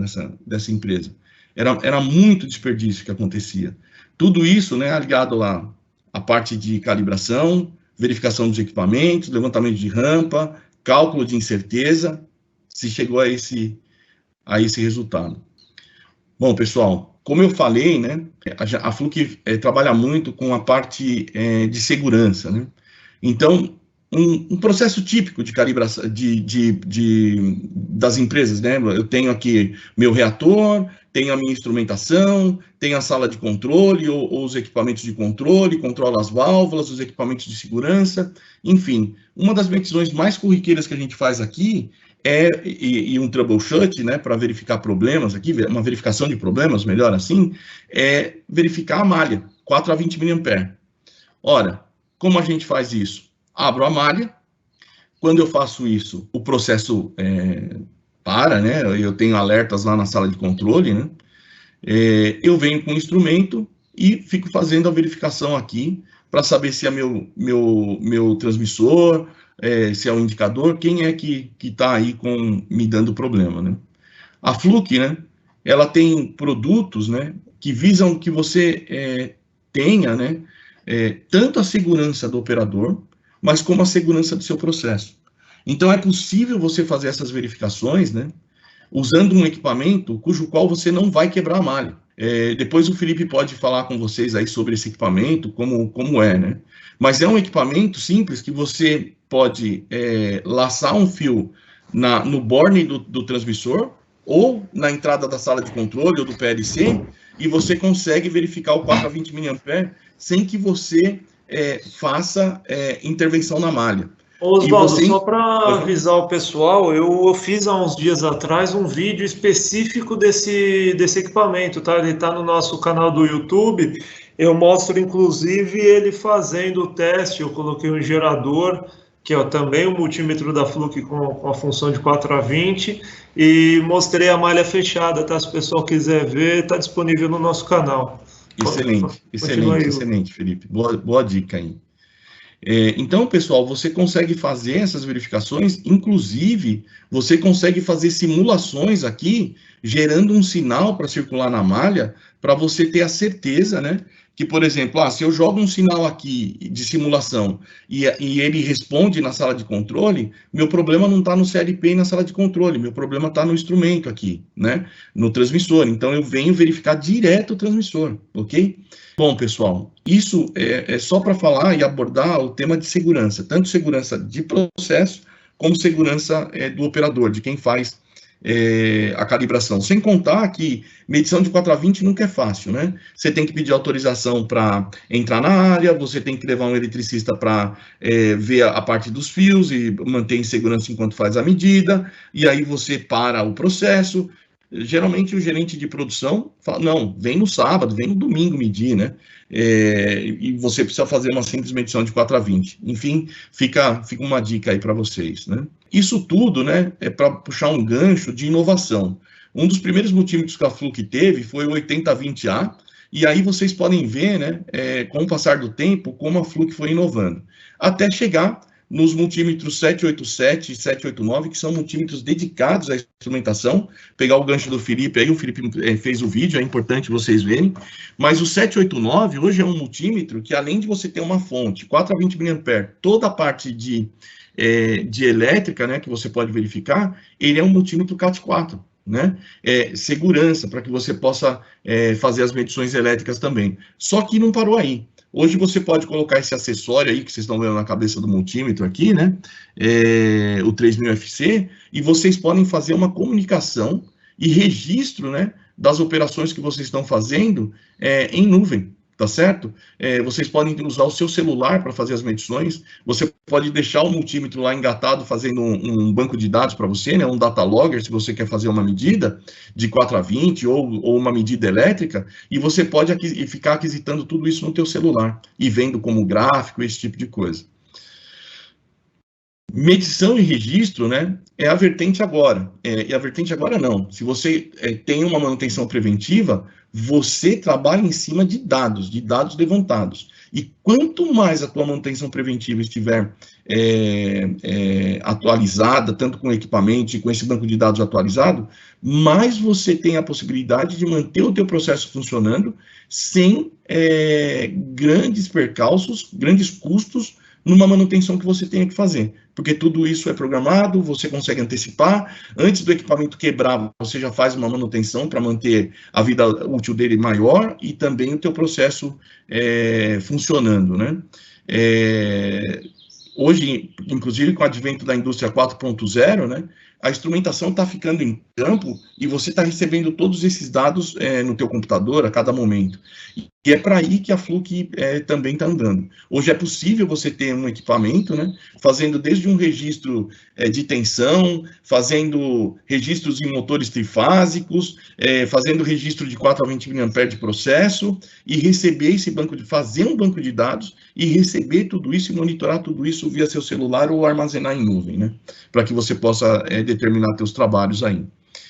dessa empresa. Era muito desperdício que acontecia. Tudo isso, né, ligado à parte de calibração, verificação dos equipamentos, levantamento de rampa, cálculo de incerteza, se chegou a esse resultado. Bom, pessoal, como eu falei, né, a Fluke trabalha muito com a parte de segurança, né? Então, um processo típico de calibração das empresas, né? Eu tenho aqui meu reator, tenho a minha instrumentação, tenho a sala de controle ou os equipamentos de controle, controla as válvulas, os equipamentos de segurança, enfim. Uma das medições mais corriqueiras que a gente faz aqui e um troubleshoot, né, para verificar problemas aqui, uma verificação de problemas, melhor assim, é verificar a malha, 4 a 20 mA. Ora, como a gente faz isso? Abro a malha, quando eu faço isso, o processo para, né? Eu tenho alertas lá na sala de controle, né? Eu venho com o instrumento e fico fazendo a verificação aqui para saber se é meu transmissor, se é o indicador, quem é que está aí me dando problema, né? A Fluke, né? Ela tem produtos, né? Que visam que você tenha, né? Tanto a segurança do operador, mas como a segurança do seu processo. Então, é possível você fazer essas verificações, né, usando um equipamento cujo qual você não vai quebrar a malha. Depois o Felipe pode falar com vocês aí sobre esse equipamento, como é, né? Mas é um equipamento simples que você pode laçar um fio no borne do transmissor ou na entrada da sala de controle ou do PLC e você consegue verificar o 4 a 20 mA sem que você faça intervenção na malha. Oswaldo, só para avisar o pessoal, eu fiz há uns dias atrás um vídeo específico desse equipamento, tá? Ele está no nosso canal do YouTube. Eu mostro, inclusive, ele fazendo o teste. Eu coloquei um gerador, que é também um multímetro da Fluke com a função de 4 a 20, e mostrei a malha fechada, tá? Se o pessoal quiser ver, está disponível no nosso canal. Excelente, Felipe. Boa dica aí. Então, pessoal, você consegue fazer essas verificações, inclusive, você consegue fazer simulações aqui, gerando um sinal para circular na malha, para você ter a certeza, né, que, por exemplo, se eu jogo um sinal aqui de simulação e ele responde na sala de controle, meu problema não está no CLP e na sala de controle, meu problema está no instrumento aqui, né, no transmissor. Então, eu venho verificar direto o transmissor, ok? Bom, pessoal, isso é só para falar e abordar o tema de segurança, tanto segurança de processo, como segurança do operador, de quem faz a calibração. Sem contar que medição de 4 a 20 nunca é fácil, né? Você tem que pedir autorização para entrar na área, você tem que levar um eletricista para ver a parte dos fios e manter em segurança enquanto faz a medida, e aí você para o processo. Geralmente o gerente de produção fala, não, vem no sábado, vem no domingo medir, né? E você precisa fazer uma simples medição de 4 a 20. Enfim, fica uma dica aí para vocês, né? Isso tudo, né, é para puxar um gancho de inovação. Um dos primeiros multímetros que a Fluke teve foi o 8020A, e aí vocês podem ver, né, com o passar do tempo, como a Fluke foi inovando. Até chegar nos multímetros 787 e 789, que são multímetros dedicados à instrumentação. Pegar o gancho do Felipe, aí o Felipe fez o vídeo, é importante vocês verem, mas o 789 hoje é um multímetro que, além de você ter uma fonte, 4 a 20 mA, toda a parte de elétrica, né, que você pode verificar, ele é um multímetro CAT4, né? Segurança, para que você possa fazer as medições elétricas também. Só que não parou aí. Hoje você pode colocar esse acessório aí, que vocês estão vendo na cabeça do multímetro aqui, né? O 3000FC, e vocês podem fazer uma comunicação e registro, né, das operações que vocês estão fazendo em nuvem. tá certo? Vocês podem usar o seu celular para fazer as medições, você pode deixar o multímetro lá engatado fazendo um banco de dados para você, né, um data logger, se você quer fazer uma medida de 4/20 ou uma medida elétrica, e você pode ficar aquisitando tudo isso no teu celular e vendo como gráfico, esse tipo de coisa. Medição e registro, né, é a vertente agora. E a vertente agora não. Se você tem uma manutenção preventiva, você trabalha em cima de dados levantados. E quanto mais a tua manutenção preventiva estiver atualizada, tanto com o equipamento e com esse banco de dados atualizado, mais você tem a possibilidade de manter o teu processo funcionando sem grandes percalços, grandes custos numa manutenção que você tenha que fazer, porque tudo isso é programado, você consegue antecipar, antes do equipamento quebrar, você já faz uma manutenção para manter a vida útil dele maior e também o teu processo funcionando, né? Hoje, inclusive com o advento da indústria 4.0, né, a instrumentação está ficando em campo e você está recebendo todos esses dados no teu computador a cada momento. E é para aí que a Fluke também está andando. Hoje é possível você ter um equipamento, né, fazendo desde um registro de tensão, fazendo registros em motores trifásicos, fazendo registro de 4/20 mA de processo, e receber esse fazer um banco de dados e receber tudo isso e monitorar tudo isso via seu celular ou armazenar em nuvem, né, para que você possa determinar seus trabalhos aí.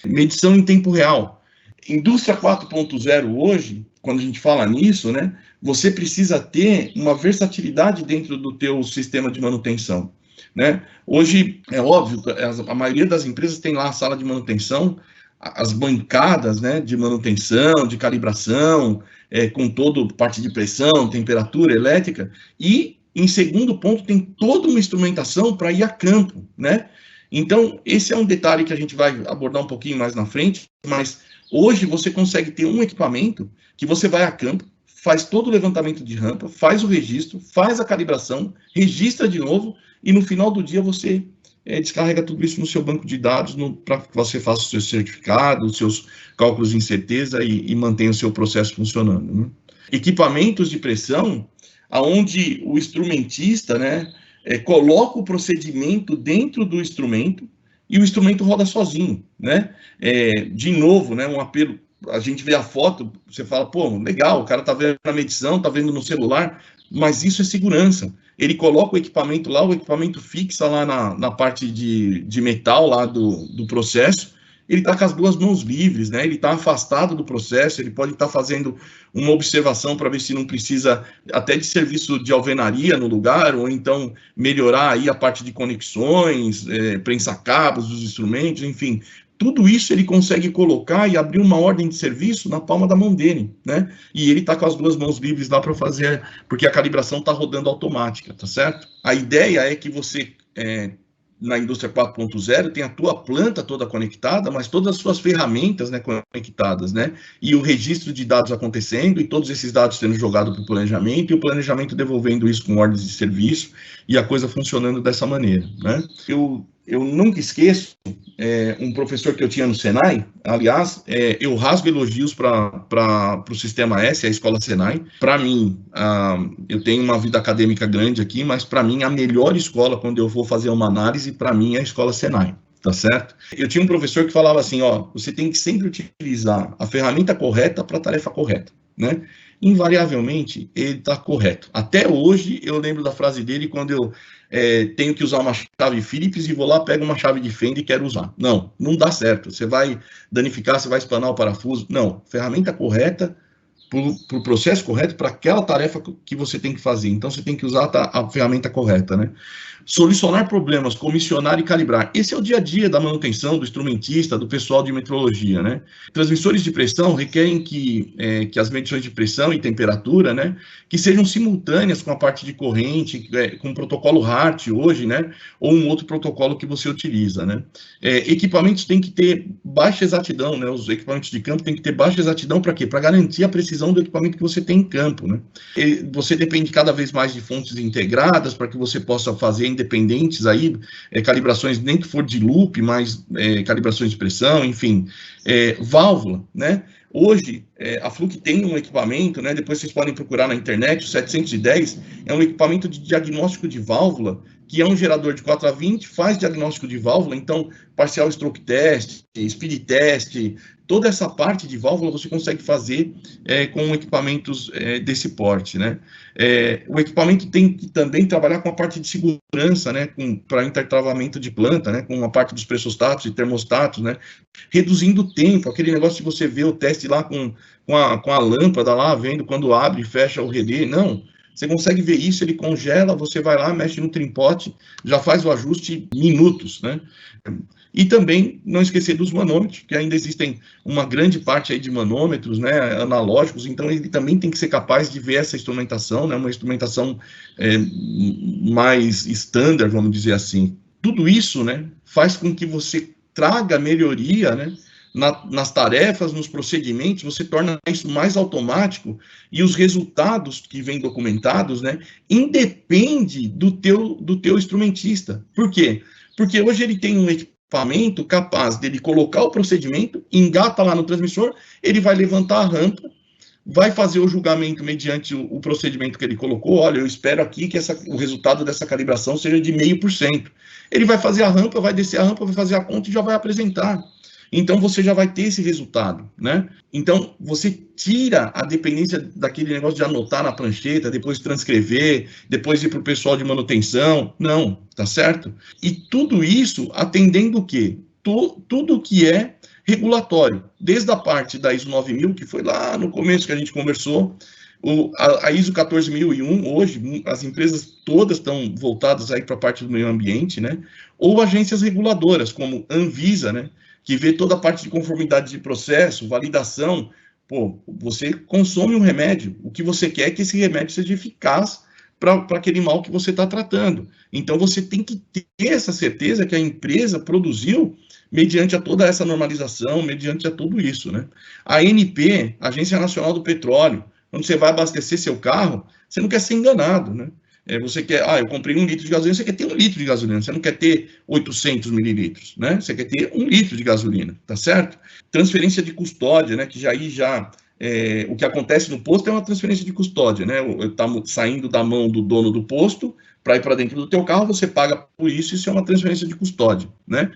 Medição em tempo real. Indústria 4.0 hoje, quando a gente fala nisso, né, você precisa ter uma versatilidade dentro do teu sistema de manutenção, né? Hoje, é óbvio, a maioria das empresas tem lá a sala de manutenção, as bancadas, né, de manutenção, de calibração, com toda parte de pressão, temperatura, elétrica, e, em segundo ponto, tem toda uma instrumentação para ir a campo, né? Então, esse é um detalhe que a gente vai abordar um pouquinho mais na frente, mas hoje você consegue ter um equipamento que você vai a campo, faz todo o levantamento de rampa, faz o registro, faz a calibração, registra de novo, e no final do dia você descarrega tudo isso no seu banco de dados para que você faça o seu certificado, os seus cálculos de incerteza e mantenha o seu processo funcionando, né? Equipamentos de pressão, onde o instrumentista, né, coloca o procedimento dentro do instrumento e o instrumento roda sozinho, né? De novo, né, um apelo, a gente vê a foto, você fala, pô, legal, o cara tá vendo na medição, tá vendo no celular, mas isso é segurança. Ele coloca o equipamento lá, o equipamento fixa lá na parte de metal lá do processo, ele está com as duas mãos livres, né? Ele está afastado do processo, ele pode estar fazendo uma observação para ver se não precisa até de serviço de alvenaria no lugar, ou então melhorar aí a parte de conexões, prensar cabos dos instrumentos, enfim. Tudo isso ele consegue colocar e abrir uma ordem de serviço na palma da mão dele, né? E ele está com as duas mãos livres lá para fazer, porque a calibração está rodando automática, tá certo? A ideia é que você na indústria 4.0 tem a tua planta toda conectada, mas todas as suas ferramentas, né, conectadas, né, e o registro de dados acontecendo, e todos esses dados sendo jogados para o planejamento, e o planejamento devolvendo isso com ordens de serviço, e a coisa funcionando dessa maneira, né. Eu nunca esqueço um professor que eu tinha no Senai, aliás, eu rasgo elogios para o Sistema S, a Escola Senai. Para mim, eu tenho uma vida acadêmica grande aqui, mas para mim a melhor escola, quando eu vou fazer uma análise, para mim é a Escola Senai, tá certo? Eu tinha um professor que falava assim, ó, você tem que sempre utilizar a ferramenta correta para a tarefa correta, né? Invariavelmente, ele está correto. Até hoje, eu lembro da frase dele quando eu tenho que usar uma chave Phillips e vou lá, pego uma chave de fenda e quero usar. Não dá certo. Você vai danificar, você vai espanar o parafuso. Não, ferramenta correta, para o processo correto, para aquela tarefa que você tem que fazer. Então, você tem que usar a ferramenta correta, né? Solucionar problemas, comissionar e calibrar. Esse é o dia a dia da manutenção, do instrumentista, do pessoal de metrologia, né? Transmissores de pressão requerem que as medições de pressão e temperatura, né, que sejam simultâneas com a parte de corrente, com o protocolo HART hoje, né, ou um outro protocolo que você utiliza, né? Equipamentos têm que ter baixa exatidão, né? Os equipamentos de campo têm que ter baixa exatidão para quê? Para garantir a precisão do equipamento que você tem em campo, né? Você depende cada vez mais de fontes integradas para que você possa fazer independentes aí, calibrações nem que for de loop, mas calibrações de pressão, enfim, válvula, né? Hoje, A Fluke tem um equipamento, né? Depois vocês podem procurar na internet, o 710 é um equipamento de diagnóstico de válvula, que é um gerador de 4A20, faz diagnóstico de válvula, então, parcial stroke test, speed test, toda essa parte de válvula você consegue fazer com equipamentos desse porte, né? O equipamento tem que também trabalhar com a parte de segurança, né? Para intertravamento de planta, né? Com a parte dos pressostatos e termostatos, né? Reduzindo o tempo, aquele negócio de você ver o teste lá com a lâmpada lá, vendo quando abre e fecha o relé, não. Você consegue ver isso, ele congela, você vai lá, mexe no trimpote, já faz o ajuste em minutos, né? E também não esquecer dos manômetros, que ainda existem uma grande parte aí de manômetros, né, analógicos, então ele também tem que ser capaz de ver essa instrumentação, né, uma instrumentação mais standard, vamos dizer assim. Tudo isso, né, faz com que você traga melhoria, né, nas tarefas, nos procedimentos, você torna isso mais automático e os resultados que vêm documentados, né, independe do teu instrumentista. Por quê? Porque hoje ele tem um equipamento capaz dele colocar o procedimento, engata lá no transmissor, ele vai levantar a rampa, vai fazer o julgamento mediante o procedimento que ele colocou. Olha, eu espero aqui que o resultado dessa calibração seja de 0,5%. Ele vai fazer a rampa, vai descer a rampa, vai fazer a conta e já vai apresentar. Então, você já vai ter esse resultado, né? Então, você tira a dependência daquele negócio de anotar na prancheta, depois transcrever, depois ir para o pessoal de manutenção. Não, tá certo? E tudo isso atendendo o quê? Tudo que é regulatório, desde a parte da ISO 9000, que foi lá no começo que a gente conversou, a ISO 14001, hoje, as empresas todas estão voltadas aí para a parte do meio ambiente, né? Ou agências reguladoras, como Anvisa, né? Que vê toda a parte de conformidade de processo, validação. Pô, você consome um remédio, o que você quer é que esse remédio seja eficaz para aquele mal que você está tratando. Então, você tem que ter essa certeza que a empresa produziu mediante a toda essa normalização, mediante a tudo isso, né? A ANP, Agência Nacional do Petróleo, quando você vai abastecer seu carro, você não quer ser enganado, né? Você quer, eu comprei 1 litro de gasolina, você quer ter 1 litro de gasolina, você não quer ter 800 mililitros, né? Você quer ter 1 litro de gasolina, tá certo? Transferência de custódia, né? Que o que acontece no posto é uma transferência de custódia, né? Tá saindo da mão do dono do posto para ir para dentro do teu carro, você paga por isso, isso é uma transferência de custódia, né?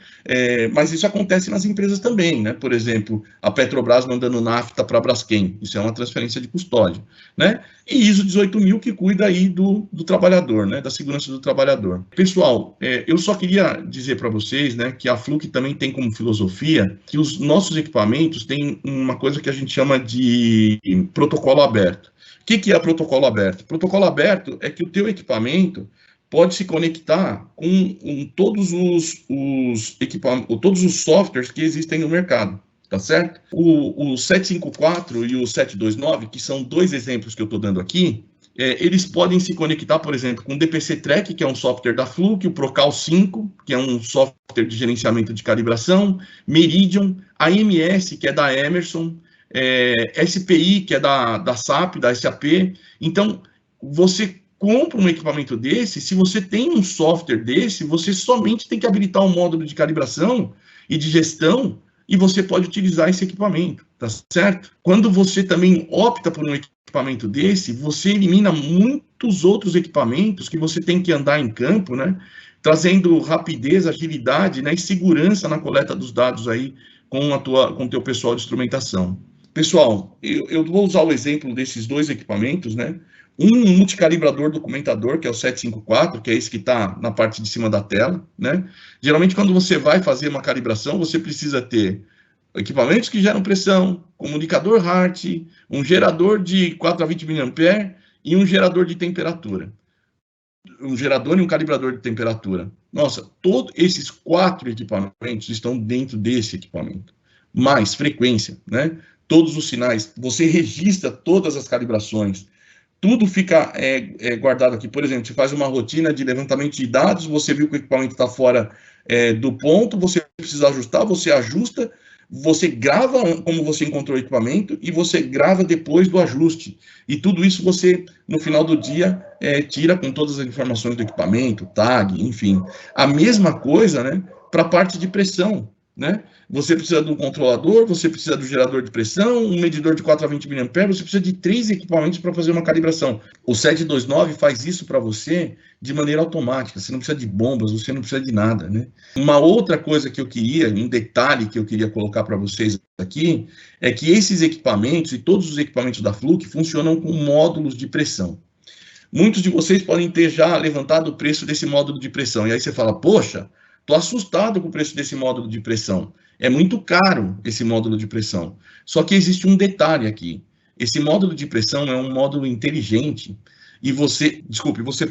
Mas isso acontece nas empresas também, né? Por exemplo, a Petrobras mandando nafta para a Braskem, isso é uma transferência de custódia, né? E ISO 18000 que cuida aí do trabalhador, né? Da segurança do trabalhador. Pessoal, eu só queria dizer para vocês, né, que a Fluke também tem como filosofia que os nossos equipamentos têm uma coisa que a gente chama de protocolo aberto. O que é protocolo aberto? Protocolo aberto é que o teu equipamento pode se conectar com todos os softwares que existem no mercado, tá certo? O 754 e o 729, que são 2 exemplos que eu estou dando aqui, eles podem se conectar, por exemplo, com o DPC Track, que é um software da Fluke, o Procal 5, que é um software de gerenciamento de calibração, Meridian, AMS, que é da Emerson, SPI, que é da SAP, da SAP. Então, você compra um equipamento desse, se você tem um software desse, você somente tem que habilitar um módulo de calibração e de gestão e você pode utilizar esse equipamento, tá certo? Quando você também opta por um equipamento desse, você elimina muitos outros equipamentos que você tem que andar em campo, né? Trazendo rapidez, agilidade, né? E segurança na coleta dos dados aí com o teu pessoal de instrumentação. Pessoal, eu vou usar o exemplo desses 2 equipamentos, né? Um multicalibrador documentador, que é o 754, que é esse que está na parte de cima da tela, né? Geralmente, quando você vai fazer uma calibração, você precisa ter equipamentos que geram pressão, comunicador Hart, um gerador de 4 a 20 mA e um gerador de temperatura. Um gerador e um calibrador de temperatura. Nossa, todos esses 4 equipamentos estão dentro desse equipamento. Mais frequência, né? Todos os sinais, você registra todas as calibrações, tudo fica guardado aqui. Por exemplo, você faz uma rotina de levantamento de dados, você viu que o equipamento está fora do ponto, você precisa ajustar, você ajusta, você grava como você encontrou o equipamento e você grava depois do ajuste. E tudo isso você, no final do dia, tira com todas as informações do equipamento, tag, enfim. A mesma coisa, né, para a parte de pressão. né? Você precisa do controlador, você precisa do gerador de pressão, um medidor de 4 a 20 mA, você precisa de 3 equipamentos para fazer uma calibração. O 729 faz isso para você de maneira automática, você não precisa de bombas, você não precisa de nada, né? Uma outra coisa que eu queria, um detalhe que eu queria colocar para vocês aqui, é que esses equipamentos e todos os equipamentos da Fluke funcionam com módulos de pressão. Muitos de vocês podem ter já levantado o preço desse módulo de pressão, e aí você fala, poxa, estou assustado com o preço desse módulo de pressão. É muito caro esse módulo de pressão. Só que existe um detalhe aqui. Esse módulo de pressão é um módulo inteligente e você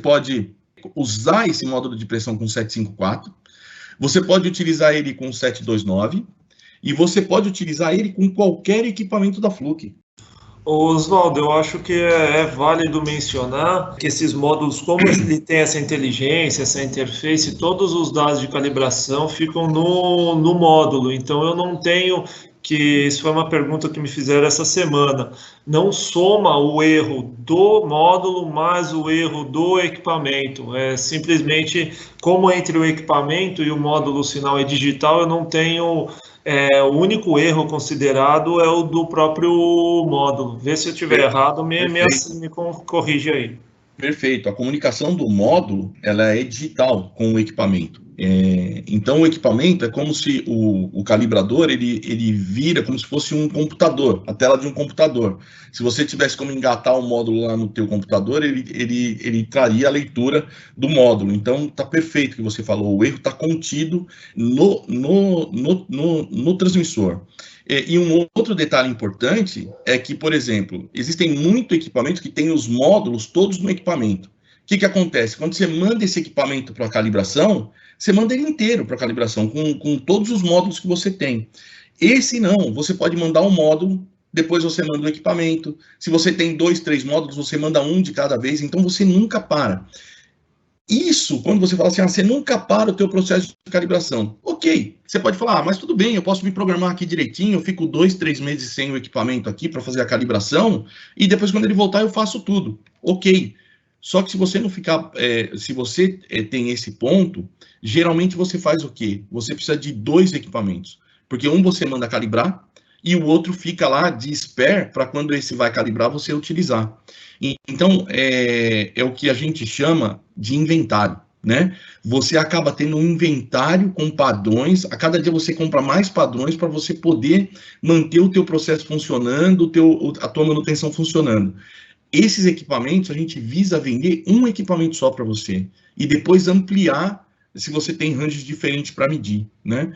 pode usar esse módulo de pressão com 754, você pode utilizar ele com 729 e você pode utilizar ele com qualquer equipamento da Fluke. Oswaldo, eu acho que é válido mencionar que esses módulos, como ele tem essa inteligência, essa interface, todos os dados de calibração ficam no módulo. Então, eu não tenho isso foi uma pergunta que me fizeram essa semana, não soma o erro do módulo mais o erro do equipamento. É simplesmente, como entre o equipamento e o módulo o sinal é digital, eu não tenho... o único erro considerado é o do próprio módulo. Vê se eu estiver errado, me corrige aí. Perfeito. A comunicação do módulo, ela é digital com o equipamento. Então, o equipamento é como se o calibrador, ele vira como se fosse um computador, a tela de um computador. Se você tivesse como engatar o módulo lá no teu computador, ele traria a leitura do módulo. Então, está perfeito o que você falou. O erro está contido no transmissor. E um outro detalhe importante é que, por exemplo, existem muitos equipamentos que têm os módulos todos no equipamento. O que acontece? Quando você manda esse equipamento para a calibração, você manda ele inteiro para a calibração, com todos os módulos que você tem. Esse não, você pode mandar um módulo, depois você manda o equipamento. Se você tem 2, 3 módulos, você manda um de cada vez, então você nunca para. Isso, quando você fala assim, você nunca para o teu processo de calibração. Ok, você pode falar, mas tudo bem, eu posso me programar aqui direitinho, eu fico 2, 3 meses sem o equipamento aqui para fazer a calibração, e depois quando ele voltar eu faço tudo. Ok, só que se você não ficar, se você tem esse ponto, geralmente você faz o quê? Você precisa de 2 equipamentos, porque um você manda calibrar, e o outro fica lá de spare para quando esse vai calibrar você utilizar. Então, é o que a gente chama de inventário, né? Você acaba tendo um inventário com padrões, a cada dia você compra mais padrões para você poder manter o teu processo funcionando, a tua manutenção funcionando. Esses equipamentos, a gente visa vender um equipamento só para você, e depois ampliar se você tem ranges diferentes para medir, né?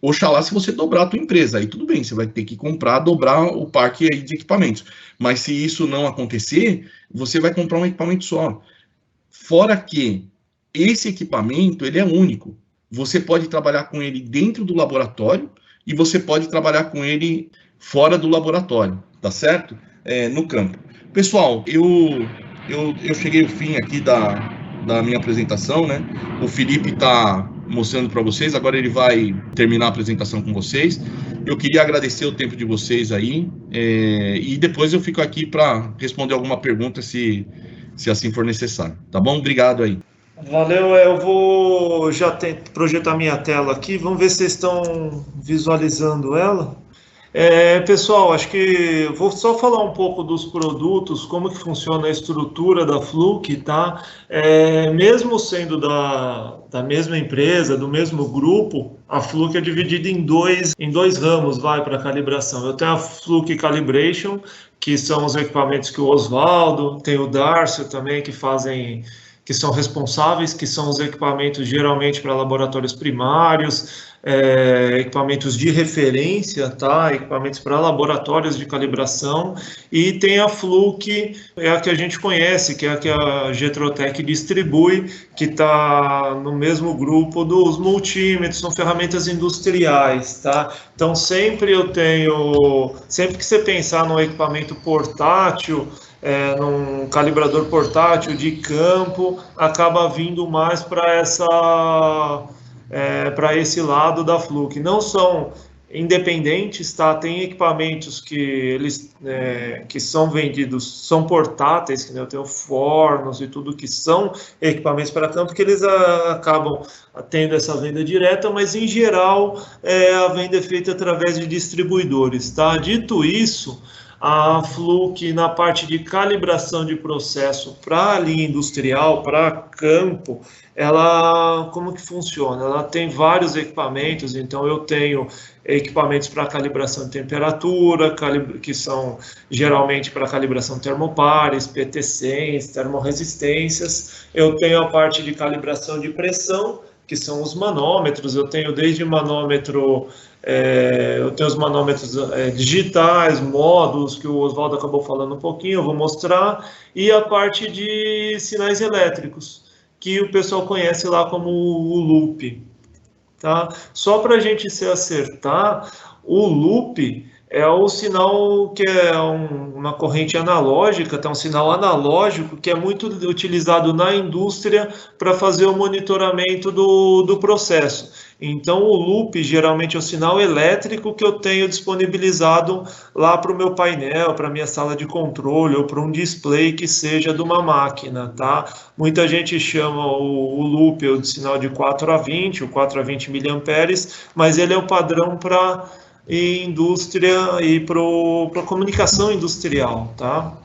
Oxalá se você dobrar a tua empresa, aí tudo bem, você vai ter que dobrar o parque aí de equipamentos. Mas se isso não acontecer, você vai comprar um equipamento só. Fora que esse equipamento, ele é único. Você pode trabalhar com ele dentro do laboratório e você pode trabalhar com ele fora do laboratório, tá certo? No campo. Pessoal, eu cheguei ao fim aqui da minha apresentação, né? O Felipe está mostrando para vocês, agora ele vai terminar a apresentação com vocês. Eu queria agradecer o tempo de vocês aí, e depois eu fico aqui para responder alguma pergunta, se assim for necessário. Tá bom? Obrigado aí. Valeu, eu vou já projetar minha tela aqui, vamos ver se vocês estão visualizando ela. Pessoal, acho que vou só falar um pouco dos produtos, como que funciona a estrutura da Fluke, tá? Mesmo sendo da mesma empresa, do mesmo grupo, a Fluke é dividida em dois ramos, para calibração. Eu tenho a Fluke Calibration, que são os equipamentos que o Oswaldo, tem o Darcio também, que são responsáveis, que são os equipamentos geralmente para laboratórios primários, equipamentos de referência, tá? Equipamentos para laboratórios de calibração, e tem a Fluke, é a que a gente conhece, que é a que a Getrotech distribui, que está no mesmo grupo dos multímetros, são ferramentas industriais, tá? Então sempre que você pensar num equipamento portátil, num calibrador portátil de campo, acaba vindo mais para esse lado da Fluke. Não são independentes, tá? Tem equipamentos que eles que são vendidos, são portáteis, que eu tenho fornos e tudo que são equipamentos para campo, que eles acabam tendo essa venda direta, mas em geral a venda é feita através de distribuidores, tá? Dito isso, a Fluke, na parte de calibração de processo para linha industrial, para campo, ela, como que funciona? Ela tem vários equipamentos, então eu tenho equipamentos para calibração de temperatura, que são geralmente para calibração termopares, PT100s, termorresistências. Eu tenho a parte de calibração de pressão, que são os manômetros. Eu tenho desde manômetro, eu tenho os manômetros digitais, módulos, que o Oswaldo acabou falando um pouquinho, eu vou mostrar, e a parte de sinais elétricos, que o pessoal conhece lá como o loop. Tá? Só para a gente se acertar, o loop é o sinal que é uma corrente analógica, tá? Um sinal analógico que é muito utilizado na indústria para fazer o monitoramento do processo. Então, o loop geralmente é o sinal elétrico que eu tenho disponibilizado lá para o meu painel, para a minha sala de controle ou para um display que seja de uma máquina, tá? Muita gente chama o loop de sinal de 4 a 20, o 4 a 20 miliamperes, mas ele é o padrão para indústria e para comunicação industrial, tá?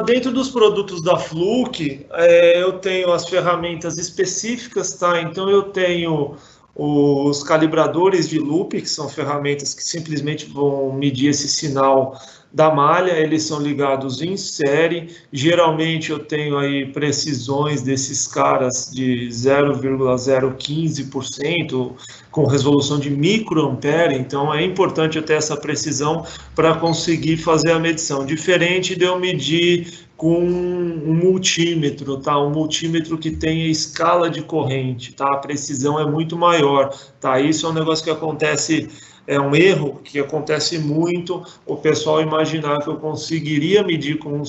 Dentro dos produtos da Fluke, eu tenho as ferramentas específicas, tá? Então eu tenho os calibradores de loop, que são ferramentas que simplesmente vão medir esse sinal da malha, eles são ligados em série. Geralmente eu tenho aí precisões desses caras de 0,015%, com resolução de microampere, então é importante eu ter essa precisão para conseguir fazer a medição, diferente de eu medir com um multímetro, tá? Um multímetro que tem escala de corrente, tá? A precisão é muito maior, tá? Isso é um negócio que acontece, é um erro que acontece muito, o pessoal imaginar que eu conseguiria medir com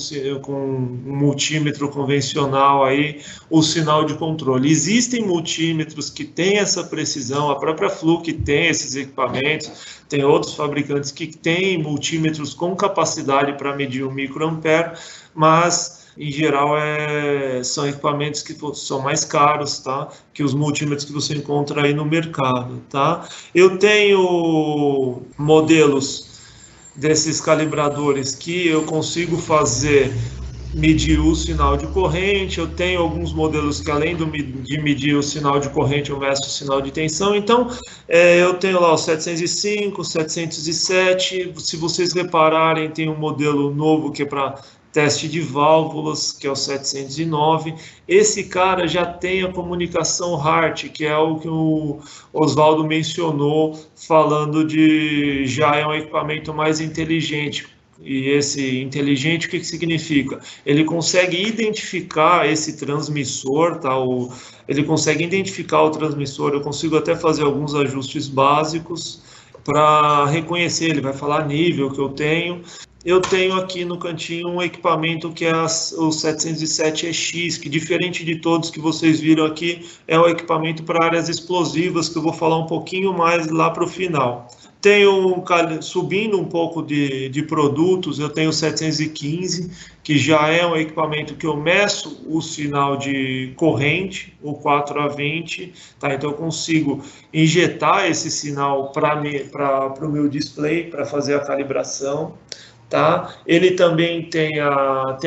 um multímetro convencional aí o sinal de controle. Existem multímetros que têm essa precisão, a própria Fluke tem esses equipamentos, tem outros fabricantes que têm multímetros com capacidade para medir o microampere, mas em geral são equipamentos que são mais caros, tá? Que os multímetros que você encontra aí no mercado, tá? Eu tenho modelos desses calibradores que eu consigo medir o sinal de corrente. Eu tenho alguns modelos que, além de medir o sinal de corrente, eu meço o sinal de tensão. Então, eu tenho lá o 705, o 707. Se vocês repararem, tem um modelo novo que é para teste de válvulas, que é o 709. Esse cara já tem a comunicação HART, que é o que o Oswaldo mencionou, falando de já é um equipamento mais inteligente. E esse inteligente, o que significa? Ele consegue identificar esse transmissor, tá? Ele consegue identificar o transmissor, eu consigo até fazer alguns ajustes básicos para reconhecer, ele vai falar nível que eu tenho. Eu tenho aqui no cantinho um equipamento que é o 707EX, que, diferente de todos que vocês viram aqui, é um equipamento para áreas explosivas, que eu vou falar um pouquinho mais lá para o final. Subindo um pouco de produtos, eu tenho o 715, que já é um equipamento que eu meço o sinal de corrente, o 4 a 20, tá? Então eu consigo injetar esse sinal para o meu display, para fazer a calibração. Tá? Ele também tem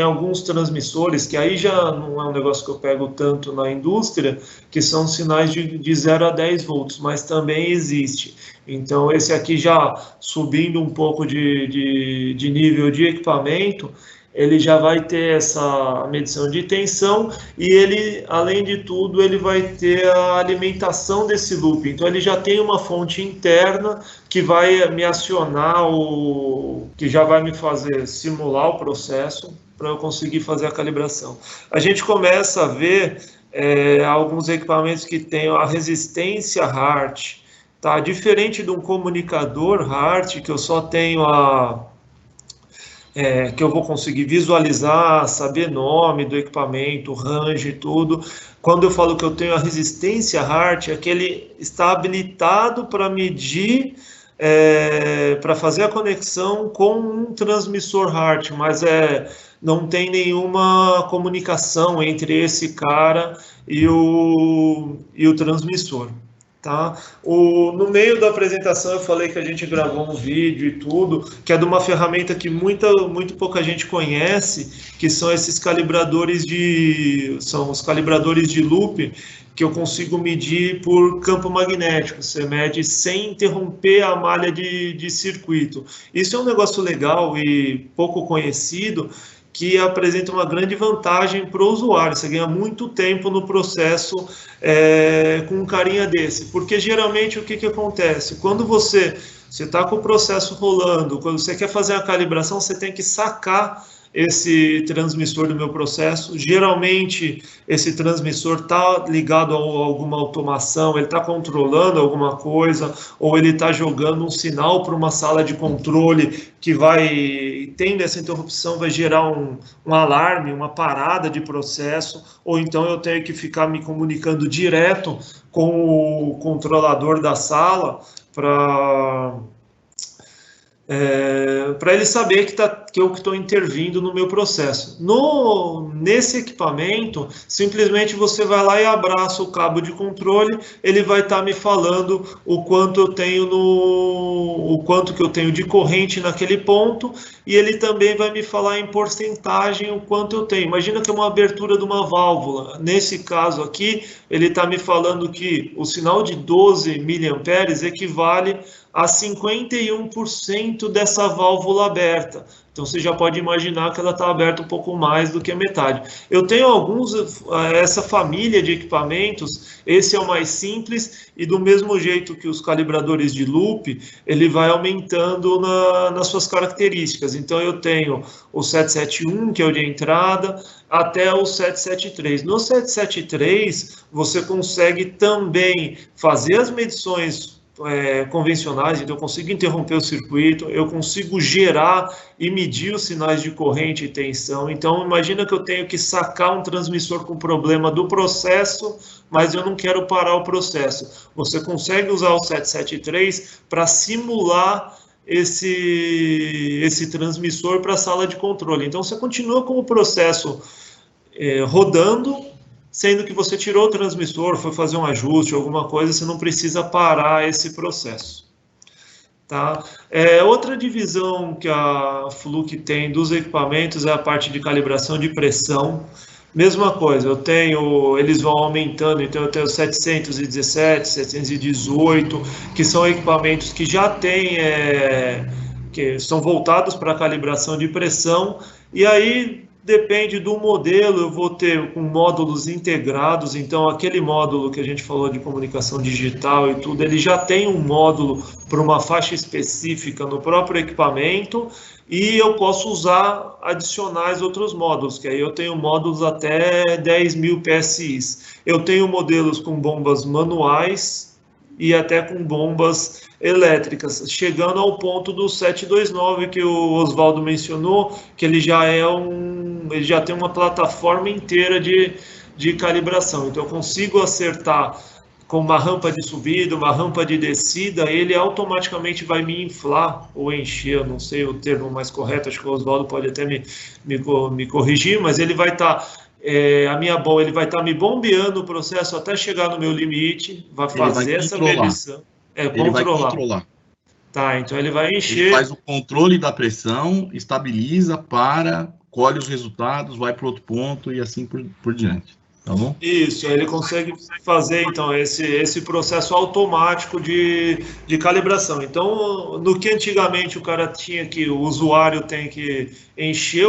alguns transmissores, que aí já não é um negócio que eu pego tanto na indústria, que são sinais de 0 a 10 volts, mas também existe. Então, esse aqui já subindo um pouco de nível de equipamento, ele já vai ter essa medição de tensão e ele, além de tudo, ele vai ter a alimentação desse loop. Então, ele já tem uma fonte interna que vai me acionar, que já vai me fazer simular o processo para eu conseguir fazer a calibração. A gente começa a ver alguns equipamentos que têm a resistência HART, tá? Diferente de um comunicador HART, que eu só tenho que eu vou conseguir visualizar, saber nome do equipamento, range e tudo. Quando eu falo que eu tenho a resistência HART, é que ele está habilitado para medir, para fazer a conexão com um transmissor HART, mas não tem nenhuma comunicação entre esse cara e o transmissor. Tá? No meio da apresentação eu falei que a gente gravou um vídeo e tudo, que é de uma ferramenta que muito pouca gente conhece, que são esses calibradores são os calibradores de loop, que eu consigo medir por campo magnético. Você mede sem interromper a malha de circuito. Isso é um negócio legal e pouco conhecido, que apresenta uma grande vantagem para o usuário. Você ganha muito tempo no processo com um carinha desse. Porque geralmente o que acontece? Quando você está com o processo rolando, quando você quer fazer a calibração, você tem que sacar esse transmissor do meu processo. Geralmente esse transmissor está ligado a alguma automação, ele está controlando alguma coisa, ou ele está jogando um sinal para uma sala de controle que vai, tendo essa interrupção, vai gerar um alarme, uma parada de processo, ou então eu tenho que ficar me comunicando direto com o controlador da sala para ele saber que eu estou intervindo no meu processo. Nesse equipamento, simplesmente você vai lá e abraça o cabo de controle, ele vai estar me falando o quanto que eu tenho de corrente naquele ponto, e ele também vai me falar em porcentagem o quanto eu tenho. Imagina que é uma abertura de uma válvula. Nesse caso aqui, ele está me falando que o sinal de 12 mA equivale a 51% dessa válvula aberta. Então você já pode imaginar que ela está aberta um pouco mais do que a metade. Eu tenho essa família de equipamentos, esse é o mais simples, e do mesmo jeito que os calibradores de loop, ele vai aumentando nas suas características. Então eu tenho o 771, que é o de entrada, até o 773. No 773, você consegue também fazer as medições convencionais, então eu consigo interromper o circuito, eu consigo gerar e medir os sinais de corrente e tensão. Então imagina que eu tenho que sacar um transmissor com problema do processo, mas eu não quero parar o processo. Você consegue usar o 773 para simular esse transmissor para a sala de controle. Então você continua com o processo rodando, sendo que você tirou o transmissor, foi fazer um ajuste, alguma coisa, você não precisa parar esse processo. Tá? Outra divisão que a Fluke tem dos equipamentos é a parte de calibração de pressão. Mesma coisa, eles vão aumentando, então eu tenho 717, 718, que são equipamentos que já têm, que são voltados para a calibração de pressão, e aí depende do modelo, eu vou ter com módulos integrados, então aquele módulo que a gente falou de comunicação digital e tudo, ele já tem um módulo para uma faixa específica no próprio equipamento, e eu posso usar adicionais outros módulos, que aí eu tenho módulos até 10.000 PSI. Eu tenho modelos com bombas manuais e até com bombas elétricas, chegando ao ponto do 729 que o Osvaldo mencionou, que ele já ele já tem uma plataforma inteira de calibração. Então eu consigo acertar com uma rampa de subida, uma rampa de descida, ele automaticamente vai me inflar ou encher, eu não sei o termo mais correto, acho que o Osvaldo pode até me corrigir, mas ele vai estar ele vai estar me bombeando o processo até chegar no meu limite, vai fazer essa medição. Ele vai controlar. Tá, então ele vai encher. Ele faz o controle da pressão, estabiliza, colhe os resultados, vai para outro ponto e assim por diante. Tá bom? Isso, ele consegue fazer então esse processo automático de calibração. Então, no que antigamente o usuário tem que encher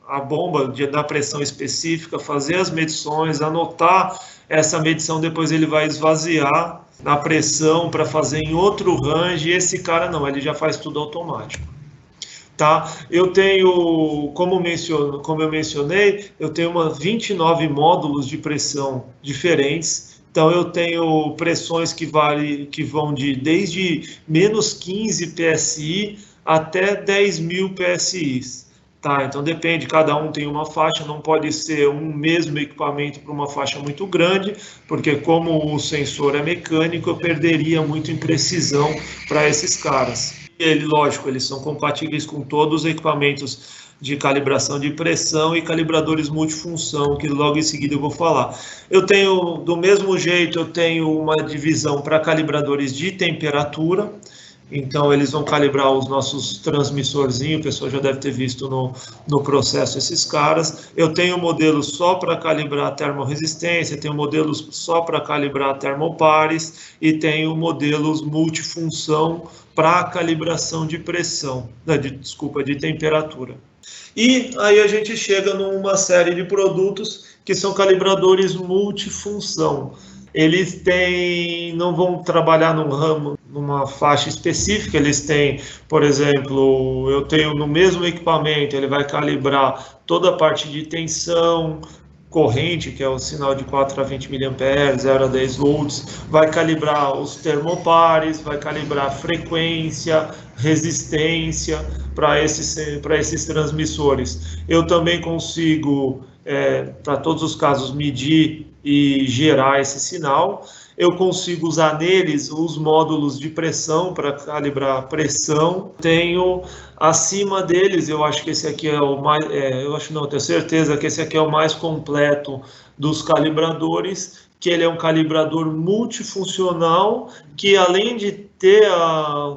a bomba da pressão específica, fazer as medições, anotar essa medição, depois ele vai esvaziar na pressão para fazer em outro range, e esse cara não, ele já faz tudo automático. Tá? Eu tenho, como eu mencionei, eu tenho 29 módulos de pressão diferentes. Então eu tenho pressões que vão desde menos 15 PSI até 10.000 PSI. Tá, então depende, cada um tem uma faixa, não pode ser um mesmo equipamento para uma faixa muito grande, porque como o sensor é mecânico, eu perderia muito em precisão para esses caras. Lógico, eles são compatíveis com todos os equipamentos de calibração de pressão e calibradores multifunção, que logo em seguida eu vou falar. Eu tenho, do mesmo jeito, eu tenho uma divisão para calibradores de temperatura. Então, eles vão calibrar os nossos transmissorzinhos, o pessoal já deve ter visto no processo esses caras. Eu tenho modelos só para calibrar termorresistência, tenho modelos só para calibrar termopares e tenho modelos multifunção para calibração de pressão, de temperatura. E aí a gente chega numa série de produtos que são calibradores multifunção. Eles não vão trabalhar num ramo, numa faixa específica, eles têm, por exemplo, eu tenho no mesmo equipamento, ele vai calibrar toda a parte de tensão, corrente, que é o sinal de 4 a 20 mA, 0 a 10 volts, vai calibrar os termopares, vai calibrar frequência, resistência para esses transmissores. Eu também consigo, para todos os casos, medir e gerar esse sinal. Eu consigo usar neles os módulos de pressão para calibrar a pressão. Tenho acima deles, eu acho que esse aqui é o mais, tenho certeza que esse aqui é o mais completo dos calibradores, que ele é um calibrador multifuncional, que além de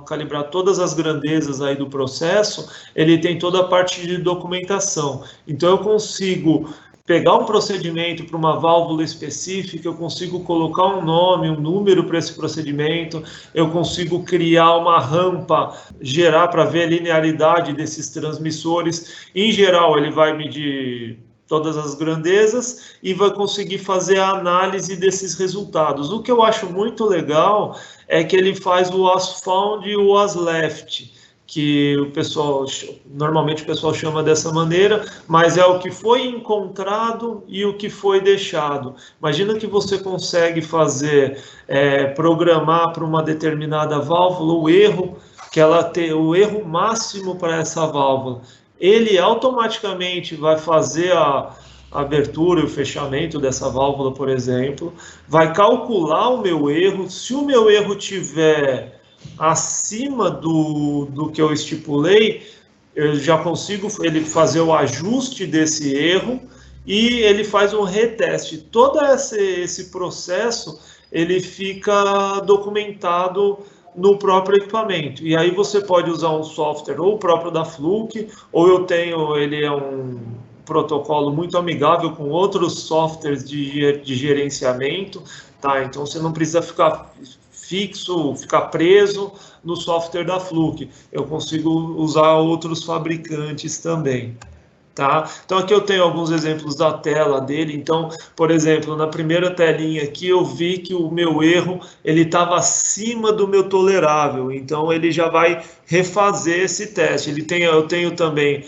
calibrar todas as grandezas aí do processo, ele tem toda a parte de documentação. Então eu consigo pegar um procedimento para uma válvula específica, eu consigo colocar um nome, um número para esse procedimento, eu consigo criar uma rampa, gerar para ver a linearidade desses transmissores. Em geral, ele vai medir todas as grandezas e vai conseguir fazer a análise desses resultados. O que eu acho muito legal é que ele faz o as found e o as left, que normalmente o pessoal chama dessa maneira, mas é o que foi encontrado e o que foi deixado. Imagina que você consegue programar para uma determinada válvula o erro o erro máximo para essa válvula. Ele automaticamente vai fazer a abertura e o fechamento dessa válvula, por exemplo, vai calcular o meu erro. Se o meu erro tiver acima do que eu estipulei, eu já consigo ele fazer o ajuste desse erro e ele faz um reteste. Todo esse processo ele fica documentado no próprio equipamento. E aí você pode usar um software ou o próprio da Fluke, ou ele é um protocolo muito amigável com outros softwares de gerenciamento, tá? Então você não precisa ficar preso no software da Fluke. Eu consigo usar outros fabricantes também. Tá? Então aqui eu tenho alguns exemplos da tela dele. Então, por exemplo, na primeira telinha aqui eu vi que o meu erro ele estava acima do meu tolerável. Então ele já vai refazer esse teste. Eu tenho também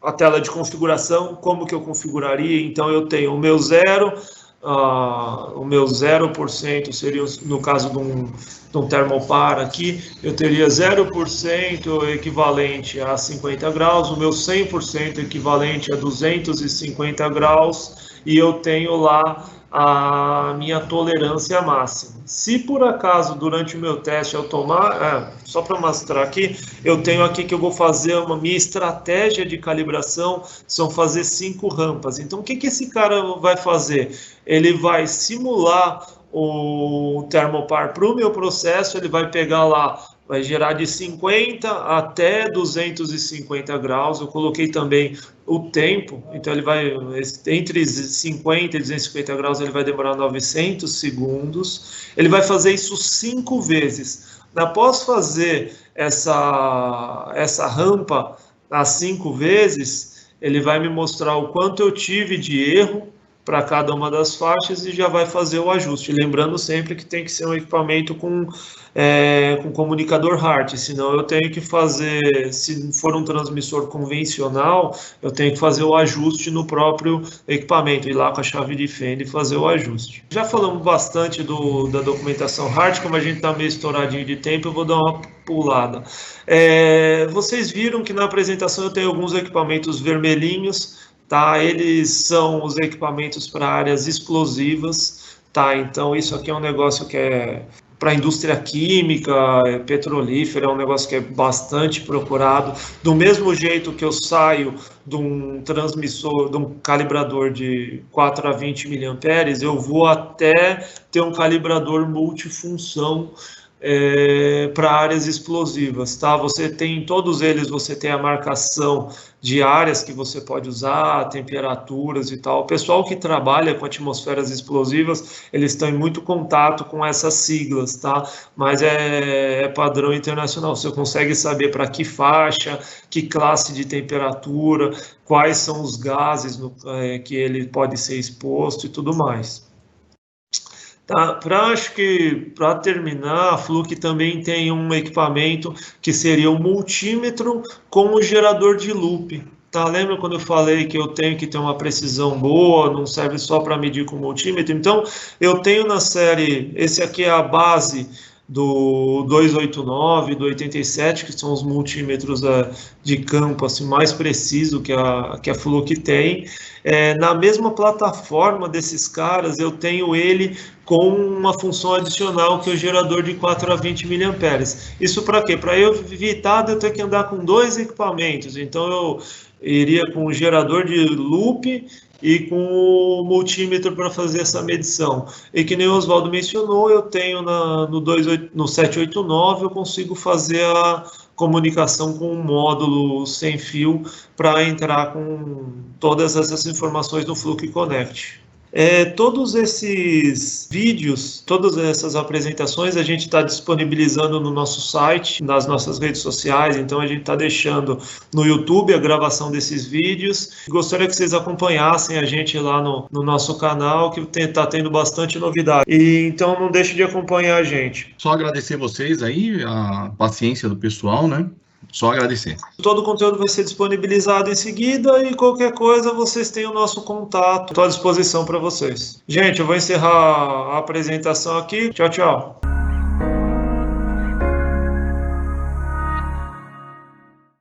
a tela de configuração, como que eu configuraria. Então eu tenho o meu 0% seria, no caso de um termopar aqui, eu teria 0% equivalente a 50 graus, o meu 100% equivalente a 250 graus, e eu tenho lá a minha tolerância máxima. Se por acaso, durante o meu teste, eu só para mostrar aqui, eu tenho aqui que eu vou fazer minha estratégia de calibração, são fazer 5 rampas. Então, o que esse cara vai fazer? Ele vai simular o termopar para o meu processo, ele vai pegar lá, vai gerar de 50 até 250 graus. Eu coloquei também o tempo, então ele vai, entre 50 e 250 graus, ele vai demorar 900 segundos. Ele vai fazer isso 5 vezes. Após fazer essa rampa as 5 vezes, ele vai me mostrar o quanto eu tive de erro, para cada uma das faixas e já vai fazer o ajuste. Lembrando sempre que tem que ser um equipamento com comunicador HART, senão eu tenho que fazer, se for um transmissor convencional, eu tenho que fazer o ajuste no próprio equipamento, ir lá com a chave de fenda e fazer o ajuste. Já falamos bastante da documentação HART, como a gente está meio estouradinho de tempo, eu vou dar uma pulada. Vocês viram que na apresentação eu tenho alguns equipamentos vermelhinhos, tá? Eles são os equipamentos para áreas explosivas, tá? Então isso aqui é um negócio que é para a indústria química, petrolífera, é um negócio que é bastante procurado. Do mesmo jeito que eu saio de um transmissor, de um calibrador de 4 a 20 miliamperes, eu vou até ter um calibrador multifunção para áreas explosivas, tá? Você tem, em todos eles, você tem a marcação de áreas que você pode usar, temperaturas e tal. O pessoal que trabalha com atmosferas explosivas, eles estão em muito contato com essas siglas, tá? Mas é padrão internacional. Você consegue saber para que faixa, que classe de temperatura, quais são os gases que ele pode ser exposto e tudo mais. Tá, acho que para terminar, a Fluke também tem um equipamento que seria um multímetro com o gerador de loop. Tá, lembra quando eu falei que eu tenho que ter uma precisão boa, não serve só para medir com multímetro? Então, eu tenho na série, esse aqui é a base do 289, do 87, que são os multímetros de campo assim, mais preciso que a Fluke tem. Na mesma plataforma desses caras, eu tenho ele com uma função adicional, que é o gerador de 4 a 20 miliamperes. Isso para quê? Para eu evitar de eu ter que andar com dois equipamentos. Então, eu iria com o gerador de loop e com o multímetro para fazer essa medição. E que nem o Oswaldo mencionou, eu tenho no 789, eu consigo fazer a comunicação com um módulo sem fio para entrar com todas essas informações no Fluke Connect. Todos esses vídeos, todas essas apresentações a gente está disponibilizando no nosso site, nas nossas redes sociais, então a gente está deixando no YouTube a gravação desses vídeos. Gostaria que vocês acompanhassem a gente lá no nosso canal, que está tendo bastante novidade. Então não deixe de acompanhar a gente. Só agradecer vocês aí, a paciência do pessoal, né? Só agradecer. Todo o conteúdo vai ser disponibilizado em seguida e qualquer coisa vocês têm o nosso contato. Estou à disposição para vocês. Gente, eu vou encerrar a apresentação aqui. Tchau, tchau.